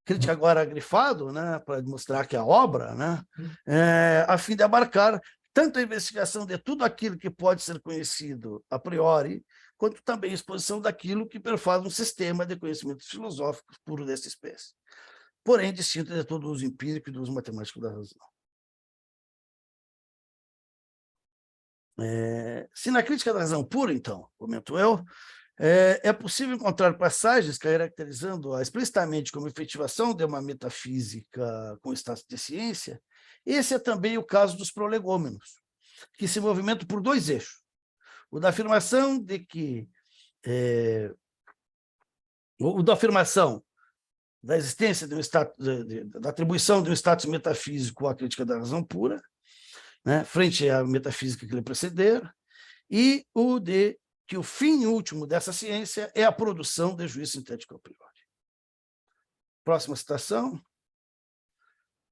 crítica agora grifado, né, para mostrar que é a obra, né, a fim de abarcar tanto a investigação de tudo aquilo que pode ser conhecido a priori, quanto também a exposição daquilo que perfaz um sistema de conhecimentos filosóficos puro dessa espécie, porém distinto de todo o uso empírico e do uso matemático da razão. Se na crítica da razão pura, então, comento eu, é possível encontrar passagens caracterizando-a explicitamente como efetivação de uma metafísica com status de ciência. Esse é também o caso dos prolegômenos, que se movimentam por dois eixos. O da afirmação de que... o da afirmação da existência de um status, da atribuição de um status metafísico à crítica da razão pura, né, frente à metafísica que lhe preceder, e o de que o fim último dessa ciência é a produção de juízo sintético a priori. Próxima citação.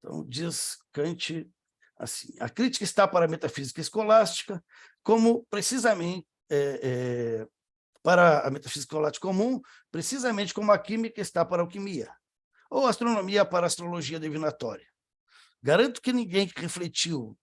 Então, diz Kant assim: a crítica está para a metafísica escolástica como precisamente para a metafísica escolástica comum, precisamente como a química está para a alquimia, ou a astronomia para a astrologia divinatória. Garanto que ninguém que refletiu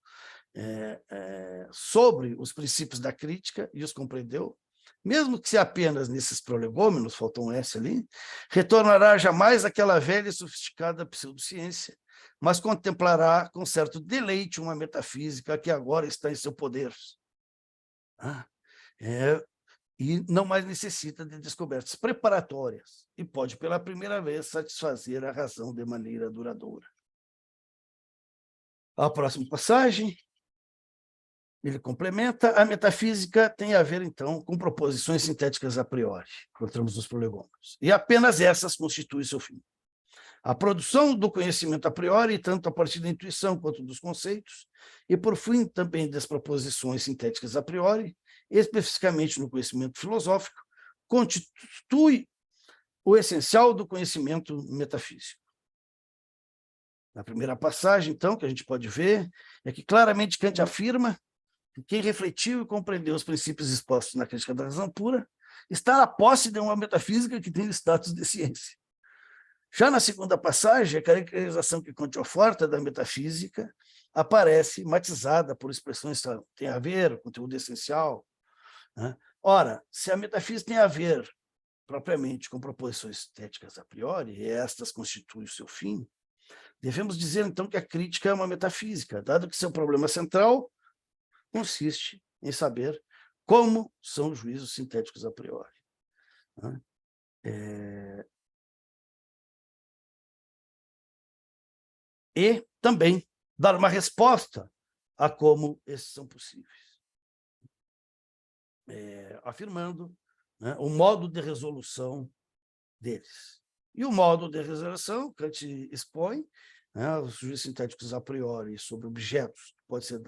sobre os princípios da crítica e os compreendeu, mesmo que se apenas nesses prolegômenos, faltou um S ali, retornará jamais àquela velha e sofisticada pseudociência, mas contemplará com certo deleite uma metafísica que agora está em seu poder. E não mais necessita de descobertas preparatórias e pode, pela primeira vez, satisfazer a razão de maneira duradoura. A próxima passagem, ele complementa: a metafísica tem a ver, então, com proposições sintéticas a priori, encontramos nos prolegômenos, e apenas essas constituem seu fim. A produção do conhecimento a priori, tanto a partir da intuição quanto dos conceitos, e, por fim, também das proposições sintéticas a priori, especificamente no conhecimento filosófico, constitui o essencial do conhecimento metafísico. Na primeira passagem, então, que a gente pode ver, é que claramente Kant afirma que quem refletiu e compreendeu os princípios expostos na crítica da razão pura está na posse de uma metafísica que tem status de ciência. Já na segunda passagem, a caracterização que Kant oferta da metafísica aparece matizada por expressões que têm a ver, conteúdo essencial. Ora, se a metafísica tem a ver propriamente com proposições estéticas a priori, e estas constituem o seu fim, devemos dizer, então, que a crítica é uma metafísica, dado que seu problema central consiste em saber como são os juízos sintéticos a priori. E também dar uma resposta a como esses são possíveis, afirmando, né, o modo de resolução deles. E o modo de resolução, Kant expõe, né, os juízos sintéticos a priori sobre objetos, pode ser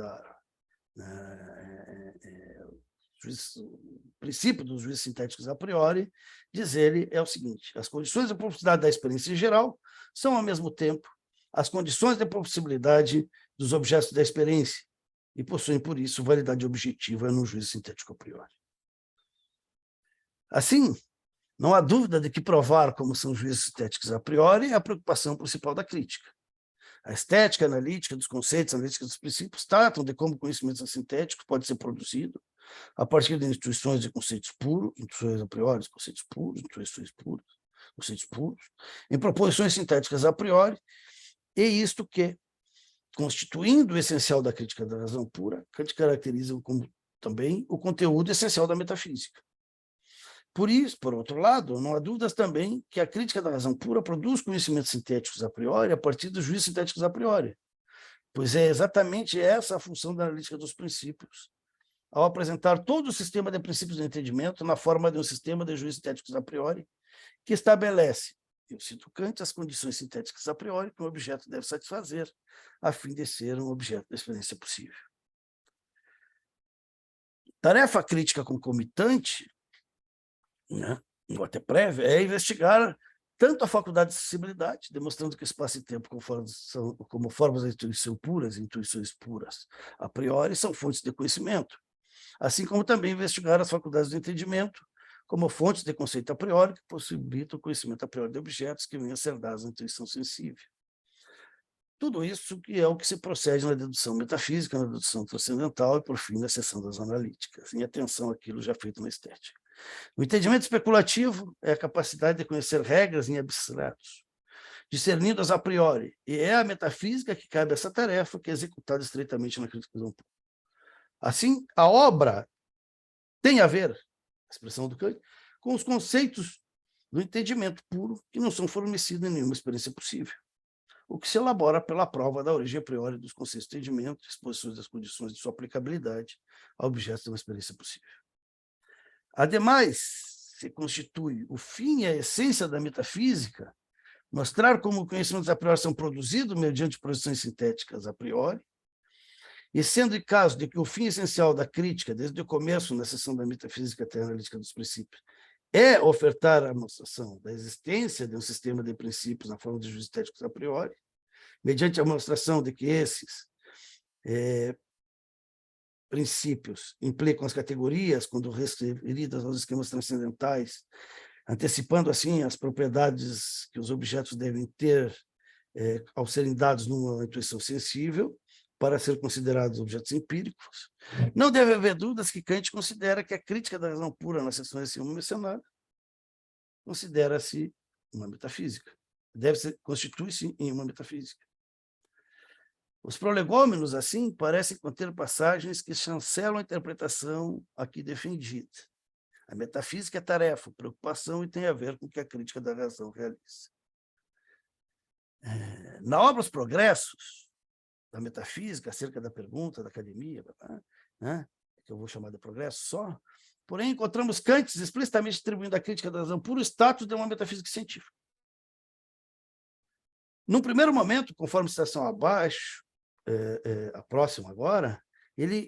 o princípio dos juízos sintéticos a priori, diz ele, é o seguinte: as condições da possibilidade da experiência em geral são, ao mesmo tempo, as condições da possibilidade dos objetos da experiência e possuem, por isso, validade objetiva no juízo sintético a priori. Assim, não há dúvida de que provar como são juízos sintéticos a priori é a preocupação principal da crítica. A estética analítica dos conceitos, a analítica dos princípios, tratam de como o conhecimento sintético pode ser produzido a partir de instituições de conceitos puros, intuições a priori, conceitos puros, intuições puras, conceitos puros, em proposições sintéticas a priori, e isto que, constituindo o essencial da crítica da razão pura, Kant caracteriza como também o conteúdo essencial da metafísica. Por isso, por outro lado, não há dúvidas também que a crítica da razão pura produz conhecimentos sintéticos a priori a partir dos juízos sintéticos a priori, pois é exatamente essa a função da analítica dos princípios, ao apresentar todo o sistema de princípios do entendimento na forma de um sistema de juízos sintéticos a priori, que estabelece, eu cito Kant, as condições sintéticas a priori que um objeto deve satisfazer, a fim de ser um objeto da experiência possível. Tarefa crítica concomitante, né, ou até prévia, é investigar tanto a faculdade de sensibilidade, demonstrando que espaço e tempo, como formas de intuição puras e intuições puras a priori, são fontes de conhecimento, assim como também investigar as faculdades do entendimento, como fontes de conceito a priori, que possibilitam o conhecimento a priori de objetos que venham a ser dados à intuição sensível. Tudo isso que é o que se procede na dedução metafísica, na dedução transcendental e, por fim, na seção das analíticas, em atenção àquilo já feito na estética. O entendimento especulativo é a capacidade de conhecer regras em abstratos, discernidas a priori, e é a metafísica que cabe a essa tarefa, que é executada estreitamente na crítica do puro. Assim, a obra tem a ver, a expressão do Kant, com os conceitos do entendimento puro, que não são fornecidos em nenhuma experiência possível, o que se elabora pela prova da origem a priori dos conceitos de entendimento, exposições das condições de sua aplicabilidade a objetos de uma experiência possível. Ademais, se constitui o fim e a essência da metafísica, mostrar como conhecimentos a priori são produzidos mediante projeções sintéticas a priori, e sendo o caso de que o fim essencial da crítica, desde o começo, na seção da metafísica até a analítica dos princípios, é ofertar a demonstração da existência de um sistema de princípios na forma de juízos estéticos a priori, mediante a demonstração de que esses princípios implicam as categorias, quando referidas aos esquemas transcendentais, antecipando, assim, as propriedades que os objetos devem ter ao serem dados numa intuição sensível, para ser considerados objetos empíricos. Não deve haver dúvidas que Kant considera que a crítica da razão pura nas seções acima mencionadas considera-se uma metafísica. Constitui-se em uma metafísica. Os prolegômenos, assim, parecem conter passagens que chancelam a interpretação aqui defendida. A metafísica é tarefa, preocupação e tem a ver com o que a crítica da razão realiza. Na obra Os Progressos da metafísica, acerca da pergunta da academia, né, que eu vou chamar de progresso só, porém encontramos Kant explicitamente atribuindo à crítica da razão puro status de uma metafísica científica. Num primeiro momento, conforme citação abaixo, a próxima agora,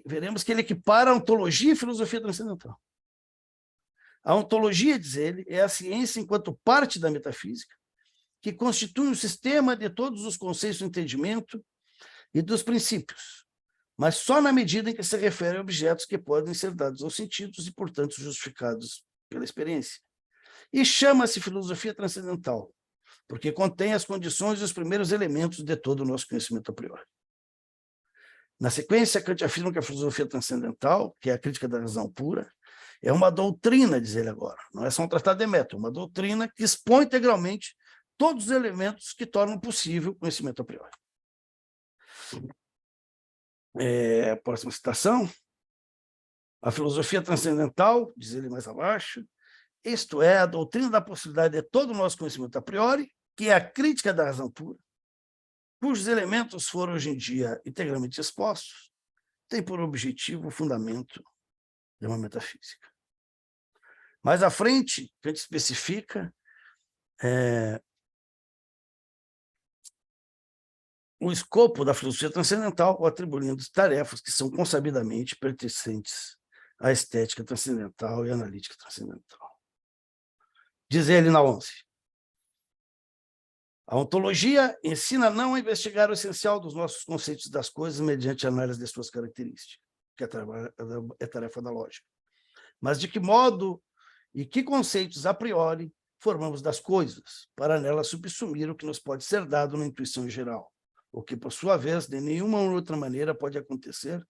veremos que ele equipara a ontologia e filosofia transcendental. A ontologia, diz ele, é a ciência enquanto parte da metafísica, que constitui um sistema de todos os conceitos do entendimento e dos princípios, mas só na medida em que se refere a objetos que podem ser dados aos sentidos e, portanto, justificados pela experiência. E chama-se filosofia transcendental, porque contém as condições e os primeiros elementos de todo o nosso conhecimento a priori. Na sequência, Kant afirma que a filosofia transcendental, que é a crítica da razão pura, é uma doutrina, diz ele agora, não é só um tratado de método, uma doutrina que expõe integralmente todos os elementos que tornam possível o conhecimento a priori. Próxima citação. A filosofia transcendental, diz ele mais abaixo, isto é, a doutrina da possibilidade de todo o nosso conhecimento a priori, que é a crítica da razão pura, cujos elementos foram hoje em dia integralmente expostos, tem por objetivo o fundamento de uma metafísica. Mais à frente, Kant especifica o escopo da filosofia transcendental, atribuindo tarefas que são consabidamente pertencentes à estética transcendental e à analítica transcendental. Diz ele na 11. A ontologia ensina não a investigar o essencial dos nossos conceitos das coisas mediante a análise de suas características, que é tarefa da lógica, mas de que modo e que conceitos a priori formamos das coisas, para nelas subsumir o que nos pode ser dado na intuição geral, o que, por sua vez, de nenhuma outra maneira pode acontecer,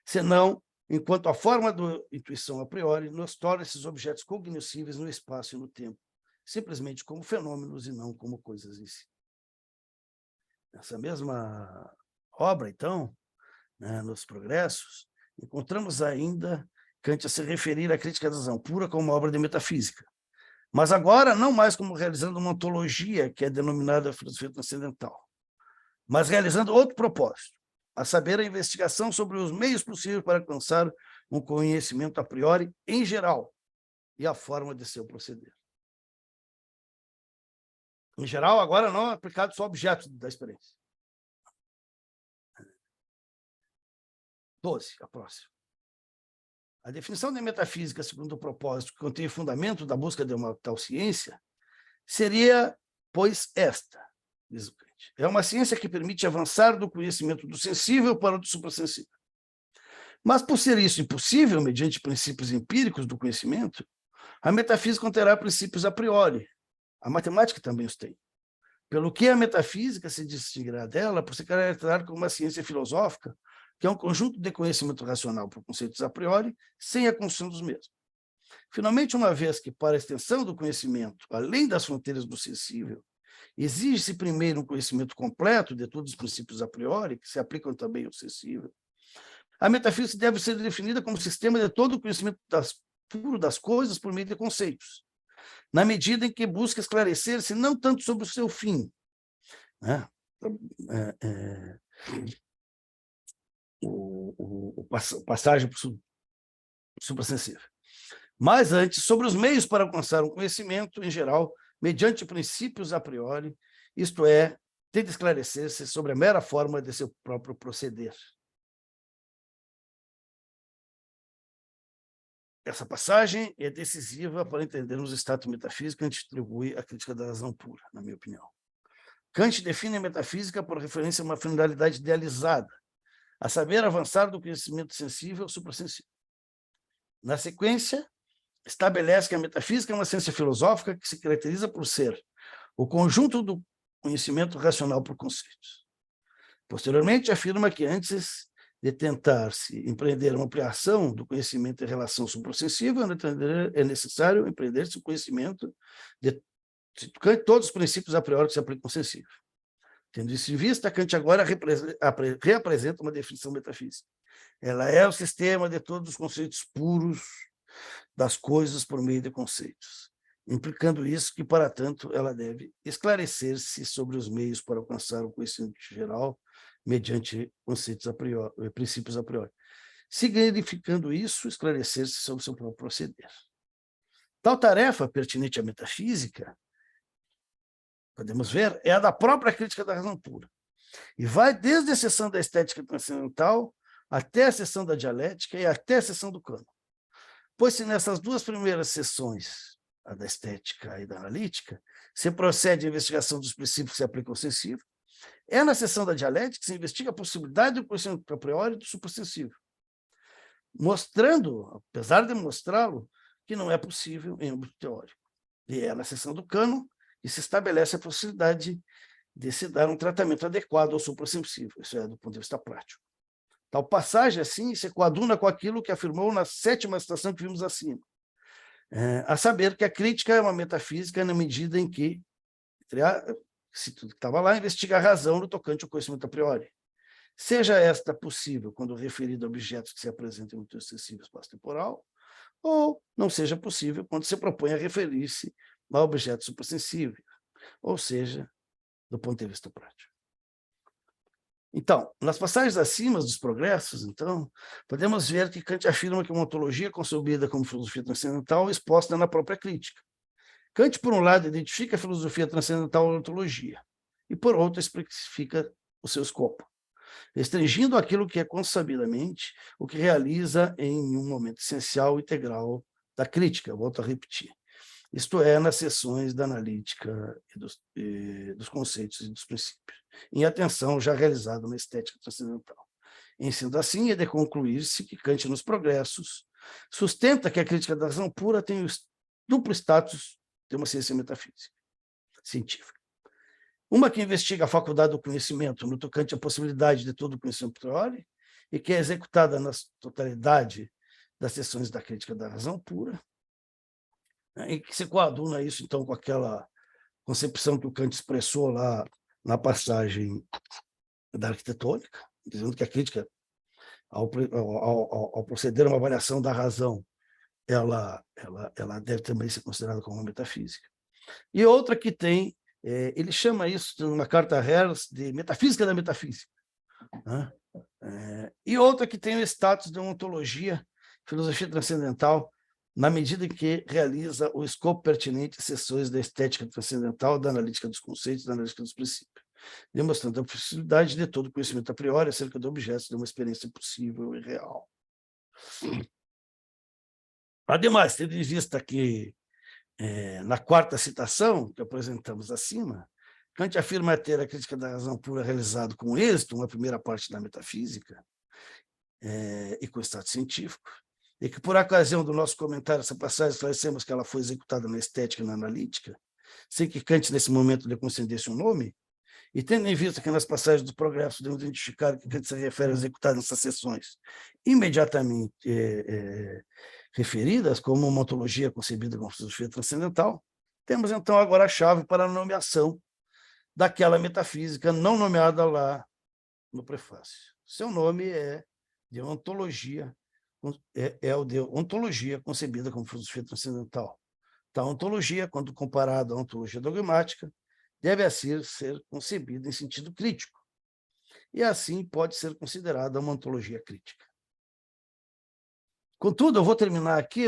senão enquanto a forma da intuição a priori nos torna esses objetos cognoscíveis no espaço e no tempo, simplesmente como fenômenos e não como coisas em si. Nessa mesma obra, então, né, nos Progressos, encontramos ainda Kant a se referir à crítica da razão pura como uma obra de metafísica, mas agora não mais como realizando uma ontologia que é denominada filosofia transcendental, mas realizando outro propósito, a saber, a investigação sobre os meios possíveis para alcançar um conhecimento a priori em geral e a forma de seu proceder. Em geral, agora não é aplicado só a objetos da experiência. 12, a próxima. A definição de metafísica, segundo o propósito, que contém o fundamento da busca de uma tal ciência, seria, pois, esta, diz o Kant. É uma ciência que permite avançar do conhecimento do sensível para o do suprassensível. Mas, por ser isso impossível, mediante princípios empíricos do conhecimento, a metafísica conterá princípios a priori. A matemática também os tem. Pelo que a metafísica se distinguirá dela por se caracterizar como uma ciência filosófica, que é um conjunto de conhecimento racional por conceitos a priori, sem a construção dos mesmos. Finalmente, uma vez que, para a extensão do conhecimento, além das fronteiras do sensível, exige-se primeiro um conhecimento completo de todos os princípios a priori, que se aplicam também ao sensível, a metafísica deve ser definida como sistema de todo o conhecimento puro das coisas por meio de conceitos, na medida em que busca esclarecer-se não tanto sobre o seu fim, né? Passagem para o suprassensível, mas antes sobre os meios para alcançar um conhecimento em geral, mediante princípios a priori, isto é, tem de esclarecer-se sobre a mera forma de seu próprio proceder. Essa passagem é decisiva para entendermos o status metafísico que a gente atribui à crítica da razão pura, na minha opinião. Kant define a metafísica por referência a uma finalidade idealizada, a saber, avançar do conhecimento sensível ao suprassensível. Na sequência, estabelece que a metafísica é uma ciência filosófica que se caracteriza por ser o conjunto do conhecimento racional por conceitos. Posteriormente, afirma que antes de tentar-se empreender uma ampliação do conhecimento em relação ao suprassensível, é necessário empreender-se o conhecimento de todos os princípios a priori que se aplicam ao sensível. Tendo isso em vista, Kant agora reapresenta uma definição metafísica. Ela é o sistema de todos os conceitos puros das coisas por meio de conceitos, implicando isso que, para tanto, ela deve esclarecer-se sobre os meios para alcançar o conhecimento geral mediante conceitos a priori, princípios a priori, significando isso esclarecer-se sobre o seu próprio proceder. Tal tarefa pertinente à metafísica, podemos ver, é a da própria crítica da razão pura, e vai desde a seção da estética transcendental até a seção da dialética e até a seção do cânon. Pois se nessas duas primeiras seções, a da estética e da analítica, se procede à investigação dos princípios que se aplicam ao sensível, é na seção da dialética que se investiga a possibilidade do conhecimento a priori do suprassensível, mostrando, apesar de mostrá-lo, que não é possível em âmbito teórico. E é na seção do cânon que se estabelece a possibilidade de se dar um tratamento adequado ao suprassensível, isso é, do ponto de vista prático. Tal passagem, assim, se coaduna com aquilo que afirmou na 7ª citação que vimos acima, a saber que a crítica é uma metafísica na medida em que, se tudo que estava lá, investiga a razão no tocante ao conhecimento a priori. Seja esta possível quando referida a objetos que se apresentam no sensível espaço-temporal, ou não seja possível quando se propõe a referir-se a objetos suprassensíveis, ou seja, do ponto de vista prático. Então, nas passagens acima dos progressos, então, podemos ver que Kant afirma que uma ontologia concebida como filosofia transcendental é exposta na própria crítica. Kant, por um lado, identifica a filosofia transcendental à ontologia, e, por outro, especifica o seu escopo, restringindo aquilo que é consabidamente o que realiza em um momento essencial e integral da crítica, volto a repetir. Isto é, nas seções da analítica e dos conceitos e dos princípios, em atenção já realizada na estética transcendental. Em sendo assim, é de concluir-se que Kant, nos progressos, sustenta que a crítica da razão pura tem o duplo status de uma ciência metafísica, científica. Uma que investiga a faculdade do conhecimento no tocante à possibilidade de todo o conhecimento a priori, e que é executada na totalidade das seções da crítica da razão pura, e que se coaduna isso, então, com aquela concepção que o Kant expressou lá na passagem da arquitetônica, dizendo que a crítica, ao proceder a uma avaliação da razão, ela deve também ser considerada como uma metafísica. E outra que tem, ele chama isso, numa carta a Hertz, de metafísica da metafísica, né? E outra que tem o status de ontologia, filosofia transcendental, na medida em que realiza o escopo pertinente às seções da estética transcendental, da analítica dos conceitos, da analítica dos princípios, demonstrando a possibilidade de todo conhecimento a priori acerca de objetos de uma experiência possível e real. Ademais, tendo em vista que, na quarta citação, que apresentamos acima, Kant afirma ter a crítica da razão pura realizado com êxito uma primeira parte da metafísica e com o estado científico, e que, por ocasião do nosso comentário essa passagem, esclarecemos que ela foi executada na estética e na analítica, sem que Kant, nesse momento, lhe concedesse um nome, e tendo em vista que nas passagens do progresso devemos identificar que Kant se refere a executar nessas sessões imediatamente referidas como uma ontologia concebida como filosofia transcendental, temos, então, agora a chave para a nomeação daquela metafísica não nomeada lá no prefácio. Seu nome é de ontologia, o de ontologia concebida como filosofia transcendental. Tal ontologia, quando comparada à ontologia dogmática, deve assim ser concebida em sentido crítico, e assim pode ser considerada uma ontologia crítica. Contudo, eu vou terminar aqui,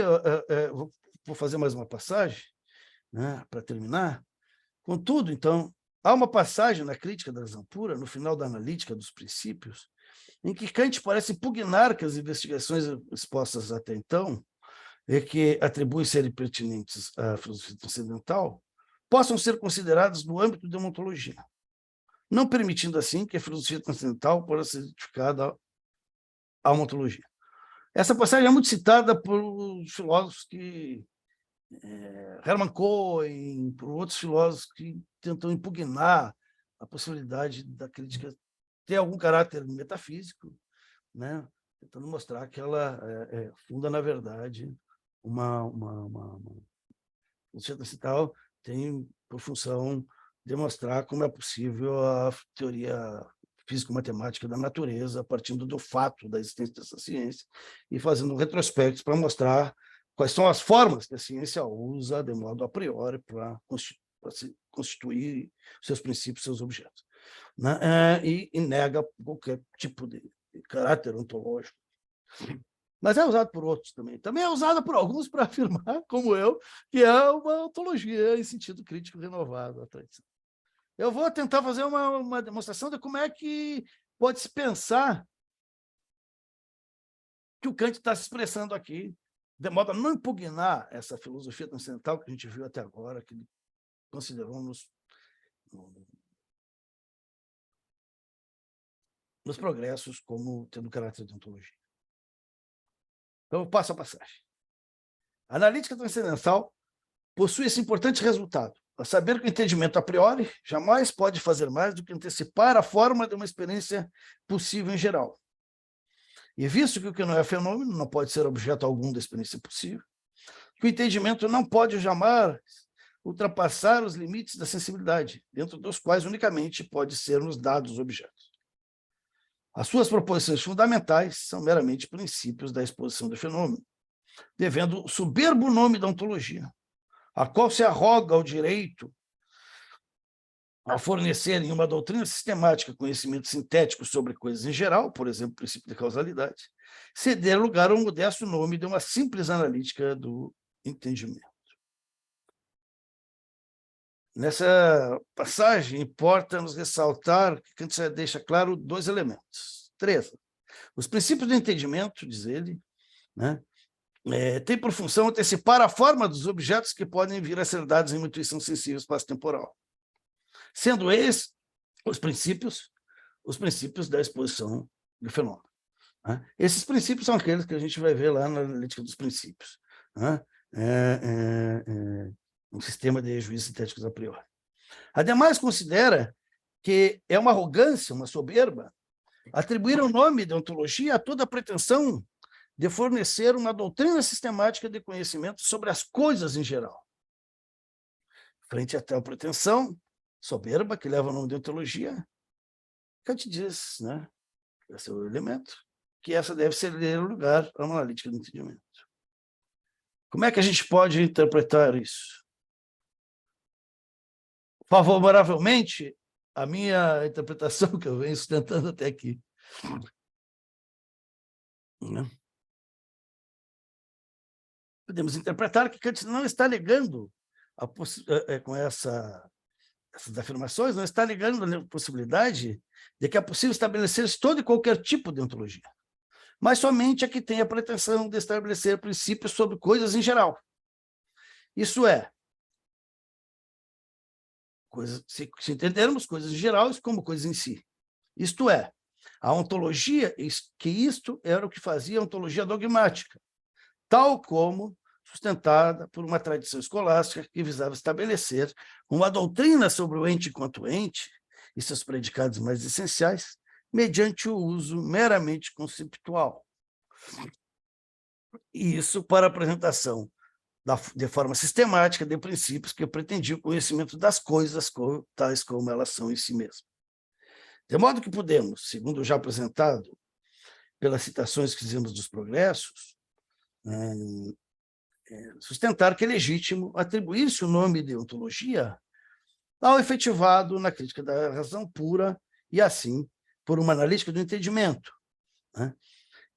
vou fazer mais uma passagem, né, para terminar. Contudo, então, há uma passagem na Crítica da Razão Pura, no final da Analítica dos Princípios, em que Kant parece impugnar que as investigações expostas até então, e que atribui serem pertinentes à filosofia transcendental, possam ser consideradas no âmbito da ontologia, não permitindo, assim, que a filosofia transcendental possa ser identificada à ontologia. Essa passagem é muito citada por filósofos que Hermann Cohen, por outros filósofos que tentam impugnar a possibilidade da crítica ter algum caráter metafísico, né? Tentando mostrar que ela funda, na verdade, uma filosofia transcendental tem por função demonstrar como é possível a teoria físico-matemática da natureza, partindo do fato da existência dessa ciência e fazendo um retrospecto para mostrar quais são as formas que a ciência usa de modo a priori para constituir seus princípios, seus objetos, né? E nega qualquer tipo de caráter ontológico. Mas é usado por outros também. Também é usado por alguns para afirmar, como eu, que é uma ontologia em sentido crítico renovado à tradição. Eu vou tentar fazer uma demonstração de como é que pode-se pensar que o Kant está se expressando aqui, de modo a não impugnar essa filosofia transcendental que a gente viu até agora, que ele considerou nos progressos como tendo caráter de ontologia. Então, eu passo a passagem. A analítica transcendental possui esse importante resultado, a saber que o entendimento a priori jamais pode fazer mais do que antecipar a forma de uma experiência possível em geral. E visto que o que não é fenômeno não pode ser objeto algum da experiência possível, que o entendimento não pode jamais ultrapassar os limites da sensibilidade, dentro dos quais unicamente pode ser nos dados objetos. As suas proposições fundamentais são meramente princípios da exposição do fenômeno, devendo o soberbo nome da ontologia, a qual se arroga o direito a fornecer em uma doutrina sistemática conhecimento sintético sobre coisas em geral, por exemplo, o princípio de causalidade, ceder lugar ao modesto nome de uma simples analítica do entendimento. Nessa passagem, importa-nos ressaltar que Kant deixa claro dois elementos. 3. Os princípios do entendimento, diz ele, né, têm por função antecipar a forma dos objetos que podem vir a ser dados em uma intuição sensível espaço-temporal, sendo esses os princípios da exposição do fenômeno. Né? Esses princípios são aqueles que a gente vai ver lá na analítica dos princípios. Né? Um sistema de juízos sintéticos a priori. Ademais, considera que é uma arrogância, uma soberba, atribuir o nome de ontologia a toda a pretensão de fornecer uma doutrina sistemática de conhecimento sobre as coisas em geral. Frente a tal pretensão soberba, que leva o nome de ontologia, Kant diz, né, esse é o elemento, que essa deve ceder lugar a uma analítica do entendimento. Como é que a gente pode interpretar isso? Favoravelmente, a minha interpretação, que eu venho sustentando até aqui, né? Podemos interpretar que Kant não está negando com essas afirmações, não está negando a possibilidade de que é possível estabelecer todo e qualquer tipo de ontologia, mas somente a que tem a pretensão de estabelecer princípios sobre coisas em geral. Isso é, se entendermos coisas em geral como coisas em si. Isto é, a ontologia, que isto era o que fazia a ontologia dogmática, tal como sustentada por uma tradição escolástica que visava estabelecer uma doutrina sobre o ente enquanto ente e seus predicados mais essenciais, mediante o uso meramente conceptual. E isso para a apresentação de forma sistemática de princípios que pretendiam o conhecimento das coisas tais como elas são em si mesmas. De modo que podemos, segundo o já apresentado pelas citações que fizemos dos progressos, sustentar que é legítimo atribuir-se o nome de ontologia ao efetivado na crítica da razão pura e, assim, por uma analítica do entendimento, né?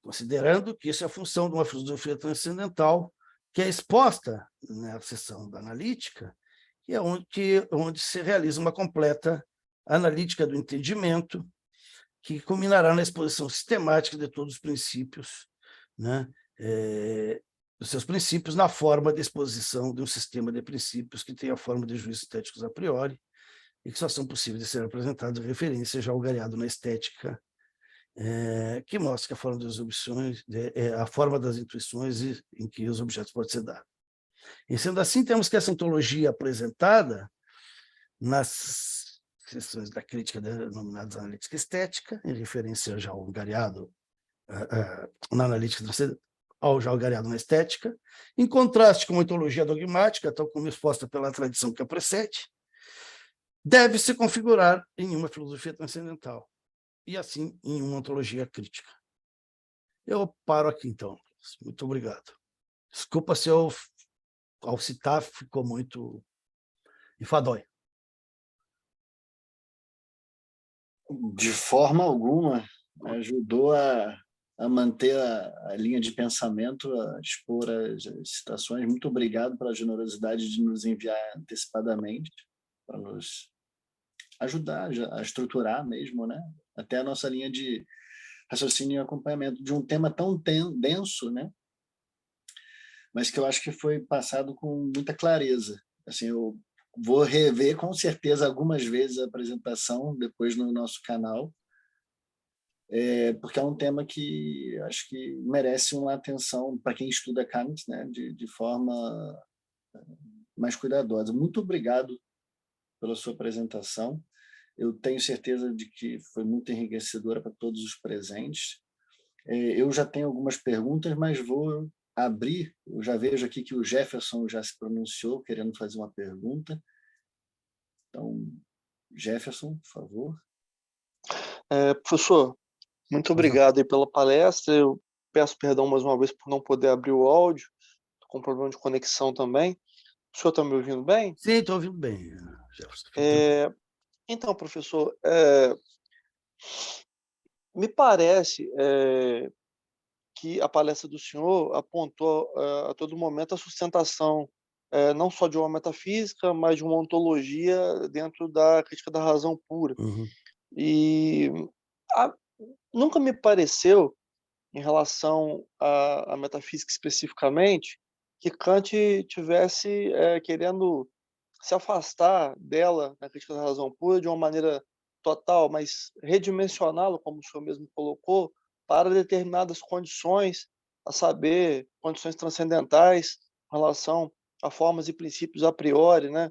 Considerando que isso é a função de uma filosofia transcendental que é exposta na seção da analítica, que é onde se realiza uma completa analítica do entendimento, que culminará na exposição sistemática de todos os princípios, né? Dos seus princípios na forma de exposição de um sistema de princípios que tem a forma de juízos estéticos a priori e que só são possíveis de ser apresentados em referência já algariado na estética, que mostra que a forma das objeções é a forma das intuições em que os objetos podem ser dados. E sendo assim, temos que essa ontologia apresentada nas seções da crítica denominadas analítica estética, em referência já ao algariado na analítica ao já algariado na estética, em contraste com a ontologia dogmática, tal como exposta pela tradição que a precede, deve se configurar em uma filosofia transcendental, e assim em uma ontologia crítica. Eu paro aqui, então. Muito obrigado. Desculpa se eu, ao citar, ficou muito enfadonho. De forma alguma, ajudou a manter a linha de pensamento, a expor as citações. Muito obrigado pela generosidade de nos enviar antecipadamente, para nos ajudar a estruturar mesmo, né? Até a nossa linha de raciocínio e acompanhamento de um tema tão denso, né? Mas que eu acho que foi passado com muita clareza. Assim, eu vou rever com certeza algumas vezes a apresentação depois no nosso canal, porque é um tema que acho que merece uma atenção para quem estuda Kant, né, de forma mais cuidadosa. Muito obrigado pela sua apresentação. Eu tenho certeza de que foi muito enriquecedora para todos os presentes. Eu já tenho algumas perguntas, mas vou abrir. Eu já vejo aqui que o Jefferson já se pronunciou, querendo fazer uma pergunta. Então, Jefferson, por favor. Professor, muito obrigado aí pela palestra. Eu peço perdão mais uma vez por não poder abrir o áudio. Estou com problema de conexão também. O senhor está me ouvindo bem? Sim, estou ouvindo bem, Jefferson. Então, professor, me parece que a palestra do senhor apontou a todo momento a sustentação não só de uma metafísica, mas de uma ontologia dentro da crítica da razão pura. Uhum. E nunca me pareceu, em relação à metafísica especificamente, que Kant tivesse querendo se afastar dela, na crítica da razão pura, de uma maneira total, mas redimensioná-lo, como o senhor mesmo colocou, para determinadas condições, a saber, condições transcendentais em relação a formas e princípios a priori, né?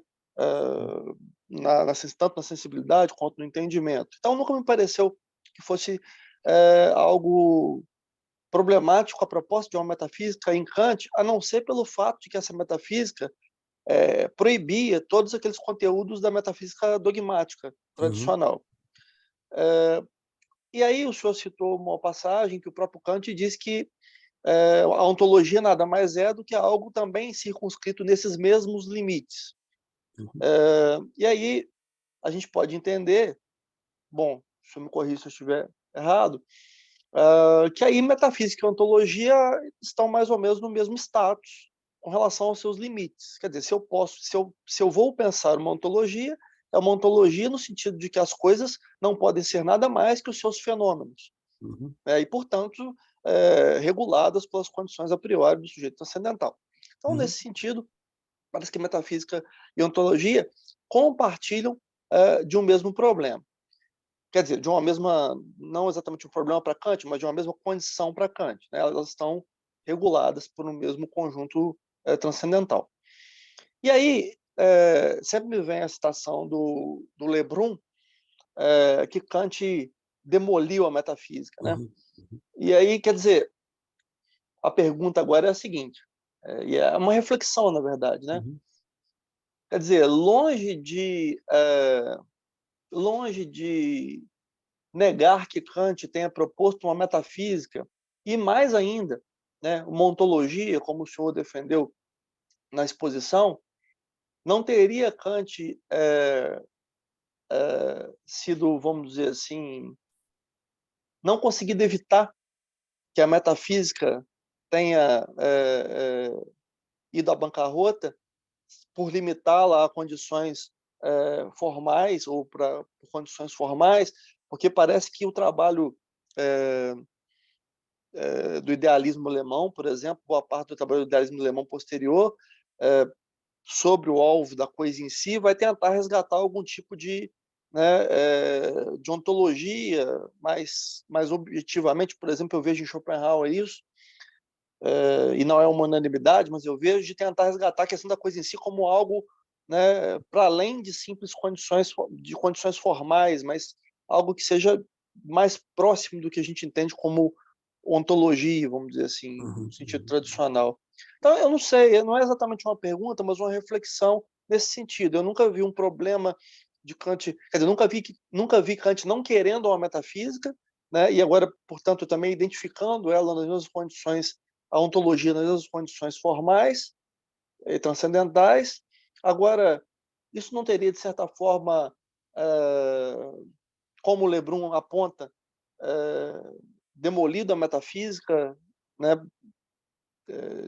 Tanto na sensibilidade quanto no entendimento. Então, nunca me pareceu que fosse algo problemático a proposta de uma metafísica em Kant, a não ser pelo fato de que essa metafísica proibia todos aqueles conteúdos da metafísica dogmática tradicional. E aí o senhor citou uma passagem que o próprio Kant diz que a ontologia nada mais é do que algo também circunscrito nesses mesmos limites. E aí a gente pode entender, bom, o senhor me corrija se eu estiver errado, que aí metafísica e ontologia estão mais ou menos no mesmo status com relação aos seus limites. Quer dizer, se eu vou pensar uma ontologia, é uma ontologia no sentido de que as coisas não podem ser nada mais que os seus fenômenos, e, portanto, reguladas pelas condições a priori do sujeito transcendental. Então, nesse sentido, parece que metafísica e ontologia compartilham de um mesmo problema. Quer dizer, de uma mesma, não exatamente um problema para Kant, mas de uma mesma condição para Kant, né? Elas estão reguladas por um mesmo conjunto transcendental. E aí, sempre me vem a citação do Lebrun, que Kant demoliu a metafísica, né? E aí, quer dizer, a pergunta agora é a seguinte, e é uma reflexão, na verdade, né? Quer dizer, longe de negar que Kant tenha proposto uma metafísica e, mais ainda, né, uma ontologia, como o senhor defendeu na exposição, não teria Kant sido, vamos dizer assim, não conseguido evitar que a metafísica tenha ido à bancarrota por limitá-la a condições formais ou por condições formais, porque parece que o trabalho do idealismo alemão, por exemplo, boa parte do trabalho do idealismo alemão posterior, sobre o alvo da coisa em si, vai tentar resgatar algum tipo de, né, de ontologia, mais objetivamente, por exemplo, eu vejo em Schopenhauer isso, e não é uma unanimidade, mas eu vejo de tentar resgatar a questão da coisa em si como algo, né, para além de simples condições formais, mas algo que seja mais próximo do que a gente entende como ontologia, vamos dizer assim, no sentido tradicional. Então, eu não sei, não é exatamente uma pergunta, mas uma reflexão nesse sentido. Eu nunca vi um problema de Kant, quer dizer, nunca vi Kant não querendo uma metafísica, né, e agora, portanto, também identificando ela nas mesmas condições, a ontologia nas mesmas condições formais e transcendentais. Agora, isso não teria, de certa forma, como Lebrun aponta, demolido a metafísica, né,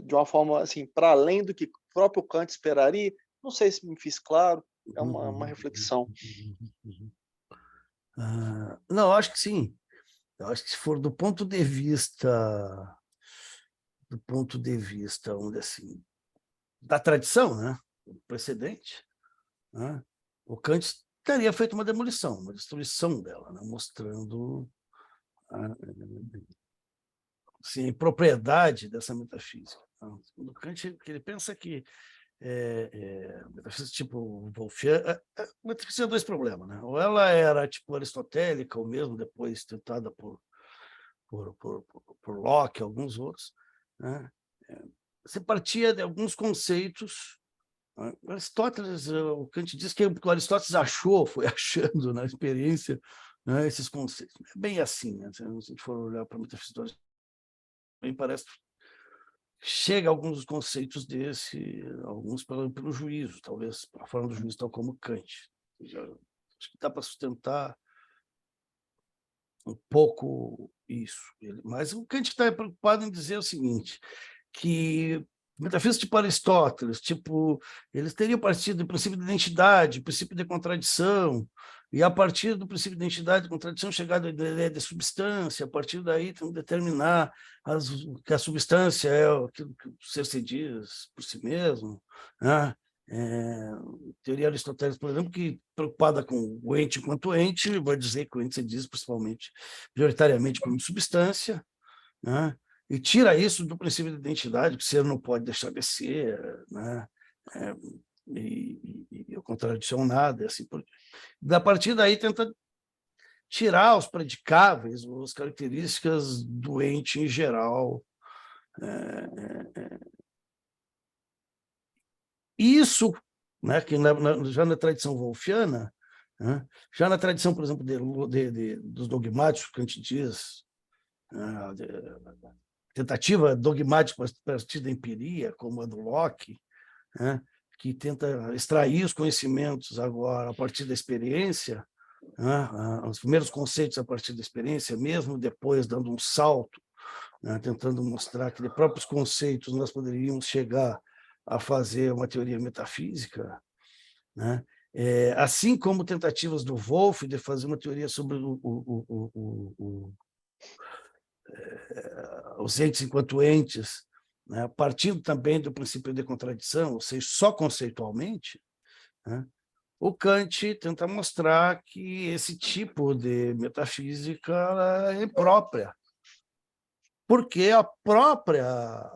de uma forma assim, para além do que o próprio Kant esperaria? Não sei se me fiz claro, é uma reflexão. Não, eu acho que sim. Eu acho que se for do ponto de vista, onde assim, da tradição, né, precedente, né, o Kant teria feito uma demolição, uma destruição dela, né, mostrando assim, a propriedade dessa metafísica. O Kant, ele pensa que metafísica tipo Wolffiana, a metafísica tinha dois problemas, né? Ou ela era tipo aristotélica, ou mesmo depois tentada por Locke, alguns outros, né? Você partia de alguns conceitos. Aristóteles, o Kant diz que o Aristóteles achou, foi achando na experiência, né, esses conceitos. É bem assim, né? Se a gente for olhar para a metafísica, bem parece chega a alguns dos conceitos alguns pelo juízo, talvez a forma do juízo, tal como Kant. Acho que dá para sustentar um pouco isso. Mas o Kant está preocupado em dizer o seguinte, que metafísica tipo Aristóteles, eles teriam partido do princípio de identidade, princípio de contradição, e a partir do princípio de identidade e contradição chegado à ideia de substância, a partir daí determinar que a substância é aquilo que o ser se diz por si mesmo, né? Teoria aristotélica, por exemplo, que preocupada com o ente enquanto ente, vai dizer que o ente se diz principalmente, prioritariamente como substância, né? E tira isso do princípio de identidade, que o ser não pode deixar de ser, né? E a contradição nada, assim por diante. A partir daí tenta tirar os predicáveis, as características do ente em geral. Isso, né, que já na tradição wolffiana, né, já na tradição, por exemplo, dos dogmáticos, que a gente diz, tentativa dogmática a partir da empiria, como a do Locke, né, que tenta extrair os conhecimentos agora a partir da experiência, né? Os primeiros conceitos a partir da experiência, mesmo depois dando um salto, né? Tentando mostrar que de próprios conceitos nós poderíamos chegar a fazer uma teoria metafísica, né? Assim como tentativas do Wolff de fazer uma teoria sobre os entes enquanto entes, né? Partindo também do princípio de contradição, ou seja, só conceitualmente, né? O Kant tenta mostrar que esse tipo de metafísica é imprópria, porque a própria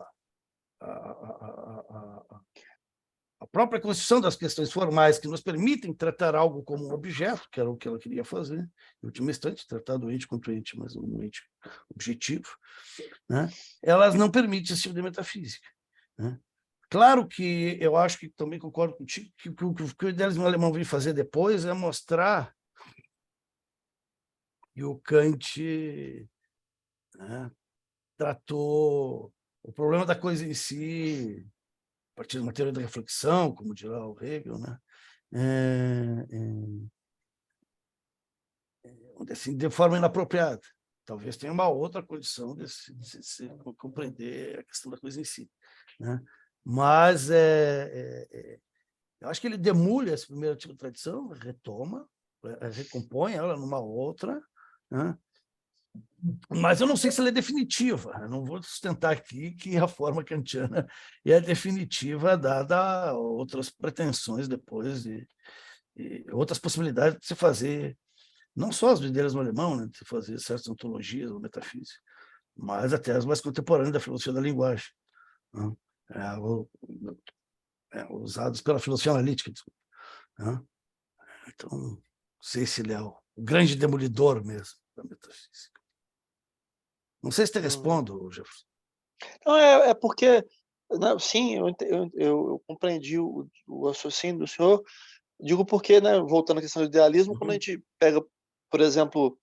constituição das questões formais que nos permitem tratar algo como um objeto, que era o que ela queria fazer, em última instante, tratar do ente quanto ente, mas um ente objetivo, né? Elas não permitem esse tipo de metafísica, né? Claro que eu acho que também concordo contigo que o idealismo alemão veio fazer depois é mostrar que o Kant, né, tratou o problema da coisa em si a partir de uma teoria da reflexão, como dirá o Hegel, né? Assim, de forma inapropriada. Talvez tenha uma outra condição de se compreender a questão da coisa em si, né? Mas eu acho que ele demule essa primeira tipo de tradição, retoma, recompõe ela numa outra, né? Mas eu não sei se ela é definitiva. Eu não vou sustentar aqui que a forma kantiana é definitiva, dada outras pretensões depois e outras possibilidades de se fazer, não só as do idealismo alemão, né, de se fazer certas ontologias ou metafísica, mas até as mais contemporâneas da filosofia da linguagem, né? Usados pela filosofia analítica, desculpa, né? Então, não sei se ele é o grande demolidor mesmo da metafísica. Não sei se te respondo, Jefferson. Não, porque, né, sim, eu compreendi o raciocínio do senhor. Digo porque, né, voltando à questão do idealismo, quando a gente pega, por exemplo,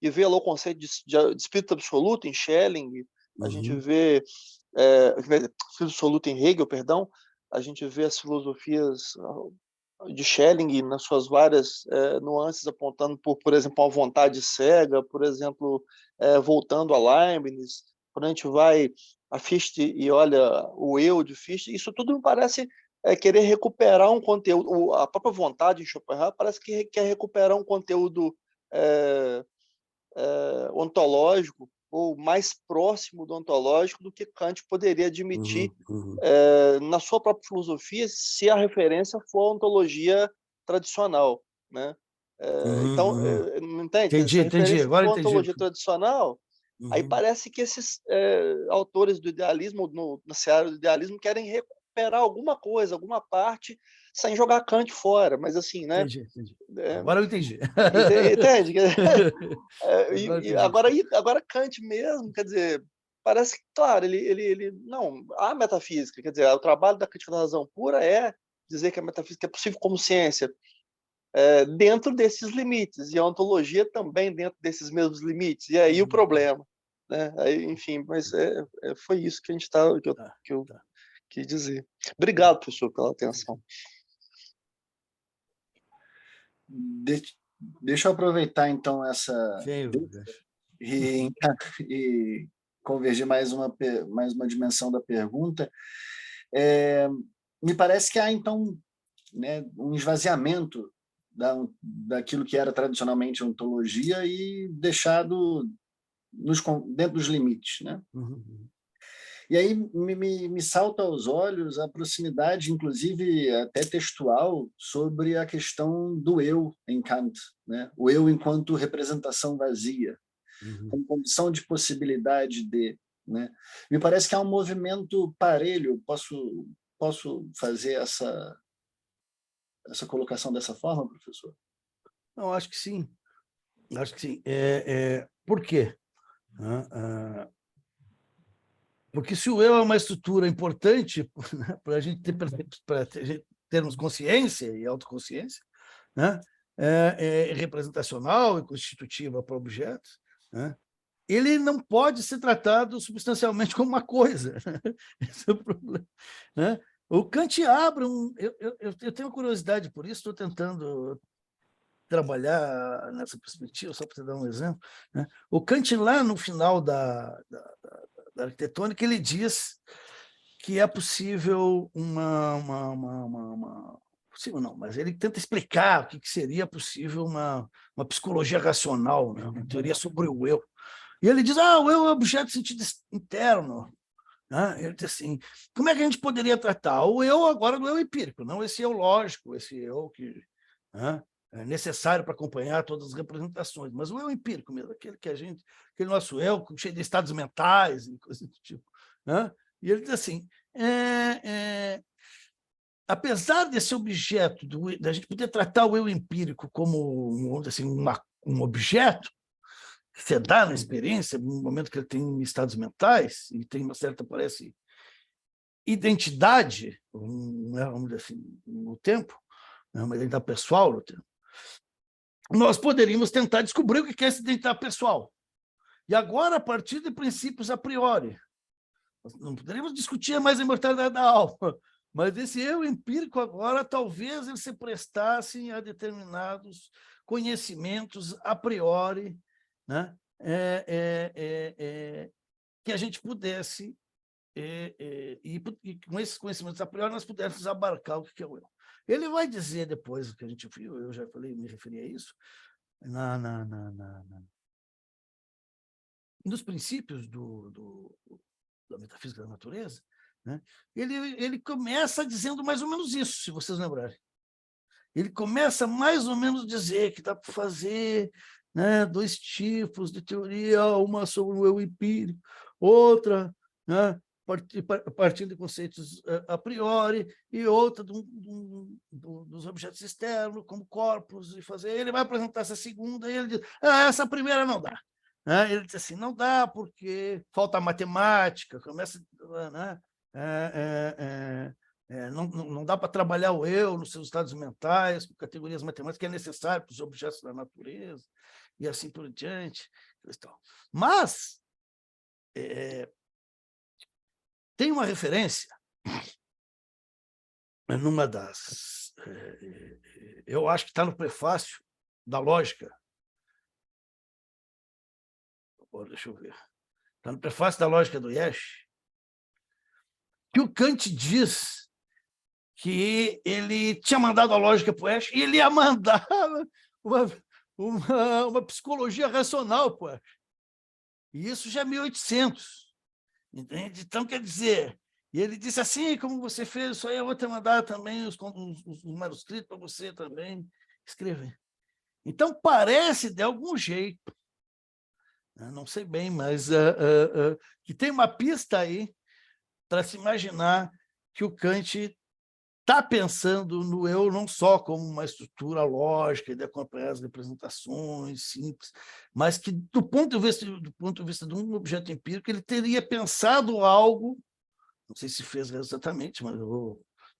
e vê lá o conceito de espírito absoluto em Schelling, a gente vê espírito absoluto em Hegel, perdão, a gente vê as filosofias de Schelling nas suas várias nuances apontando por exemplo, uma vontade cega, por exemplo, voltando a Leibniz, quando a gente vai a Fichte e olha o eu de Fichte, isso tudo me parece querer recuperar um conteúdo, a própria vontade em Schopenhauer parece que quer recuperar um conteúdo ontológico ou mais próximo do ontológico do que Kant poderia admitir na sua própria filosofia, se a referência for a ontologia tradicional, né? Então, entende? Entendi, Se a referência agora for a entendi. ontologia tradicional, aí parece que esses autores do idealismo, na seara do idealismo, querem recuperar alguma coisa, alguma parte, sem jogar Kant fora, mas assim, né? Entendi. Agora eu entendi. Entende? Agora Agora Kant mesmo, quer dizer, parece que, claro, ele não, a metafísica, quer dizer, o trabalho da crítica da razão pura é dizer que a metafísica é possível como ciência dentro desses limites, e a ontologia também dentro desses mesmos limites, e aí o problema, né? Aí, enfim, mas foi isso que a gente que eu quis dizer. Obrigado, professor, pela atenção. Deixa eu aproveitar, então, essa... E convergir mais uma dimensão da pergunta. Me parece que há, então, né, um esvaziamento daquilo que era tradicionalmente ontologia e deixado dentro dos limites, né? E aí me salta aos olhos a proximidade, inclusive até textual, sobre a questão do eu em Kant, né? O eu enquanto representação vazia, como condição de possibilidade de, né? Me parece que há um movimento parelho. Posso fazer essa colocação dessa forma, professor? Não, acho que sim. Acho que sim. Por quê? Porque se o eu é uma estrutura importante para a gente termos consciência e autoconsciência, né? Representacional e constitutiva para objetos, né? Ele não pode ser tratado substancialmente como uma coisa. Esse é o problema, né? O Kant abre eu tenho curiosidade por isso, estou tentando trabalhar nessa perspectiva, só para te dar um exemplo, né? O Kant, lá no final da arquitetônica, ele diz que é possível possível não, mas ele tenta explicar o que seria possível uma psicologia racional, né? Uma teoria sobre o eu. E ele diz, o eu é objeto de sentido interno. Né? Ele diz assim, como é que a gente poderia tratar o eu agora do eu empírico, não esse eu lógico, esse eu que, né, é necessário para acompanhar todas as representações, mas o eu empírico mesmo, aquele nosso eu cheio de estados mentais e coisas do tipo. Né? E ele diz assim, apesar desse objeto, da gente poder tratar o eu empírico como assim, um objeto, que você dá na experiência, no momento que ele tem estados mentais, e tem uma certa, parece, identidade, vamos dizer assim, no tempo, uma identidade pessoal no tempo, nós poderíamos tentar descobrir o que é essa identidade pessoal. E agora, a partir de princípios a priori, nós não poderíamos discutir mais a imortalidade da alma, mas esse eu empírico agora, talvez ele se prestasse a determinados conhecimentos a priori, né? Que a gente pudesse, e com esses conhecimentos a priori, nós pudéssemos abarcar o que é o eu. Ele vai dizer depois, o que a gente viu, eu já falei, me referi a isso, nos princípios da metafísica da natureza, né? Ele começa dizendo mais ou menos isso, se vocês lembrarem. Ele começa mais ou menos a dizer que dá para fazer, né, dois tipos de teoria, uma sobre o eu empírico, outra, né, partindo de conceitos a priori, e outra dos objetos externos, como corpos, e fazer. Ele vai apresentar essa segunda, e ele diz, essa primeira não dá. Ele diz assim, não dá porque falta matemática, começa, né, não dá para trabalhar o eu nos seus estados mentais, com categorias matemáticas, que é necessário para os objetos da natureza, e assim por diante. Mas tem uma referência numa das... eu acho que está no prefácio da Lógica. Deixa eu ver. Está no prefácio da Lógica do Yesh, que o Kant diz que ele tinha mandado a lógica para o Yesh e ele ia mandar uma psicologia racional para o Yesh. E isso já é 1800. Entende? Então, quer dizer, e ele disse assim, como você fez, isso aí eu vou te mandar também os manuscritos para você também escrever. Então, parece, de algum jeito, não sei bem, mas que tem uma pista aí para se imaginar que o Kant está pensando no eu não só como uma estrutura lógica de acompanhar as representações simples, mas que, do ponto de vista de um objeto empírico, ele teria pensado algo, não sei se fez exatamente, mas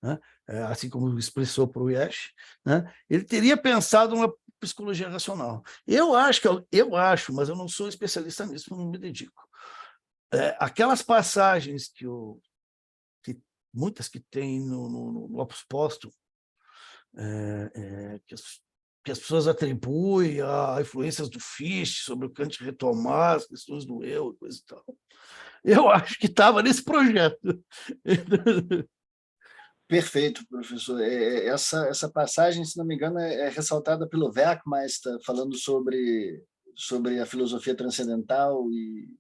né, assim como expressou para o Yesh, né, ele teria pensado uma psicologia racional. Eu acho, mas eu não sou especialista nisso, não me dedico. Aquelas passagens muitas que tem no Opus Postum, que as pessoas atribuem a influências do Fichte sobre o Kant retomar as questões do eu e coisa e tal. Eu acho que estava nesse projeto. Perfeito, professor. Essa passagem, se não me engano, é ressaltada pelo Werkmeister, falando sobre a filosofia transcendental e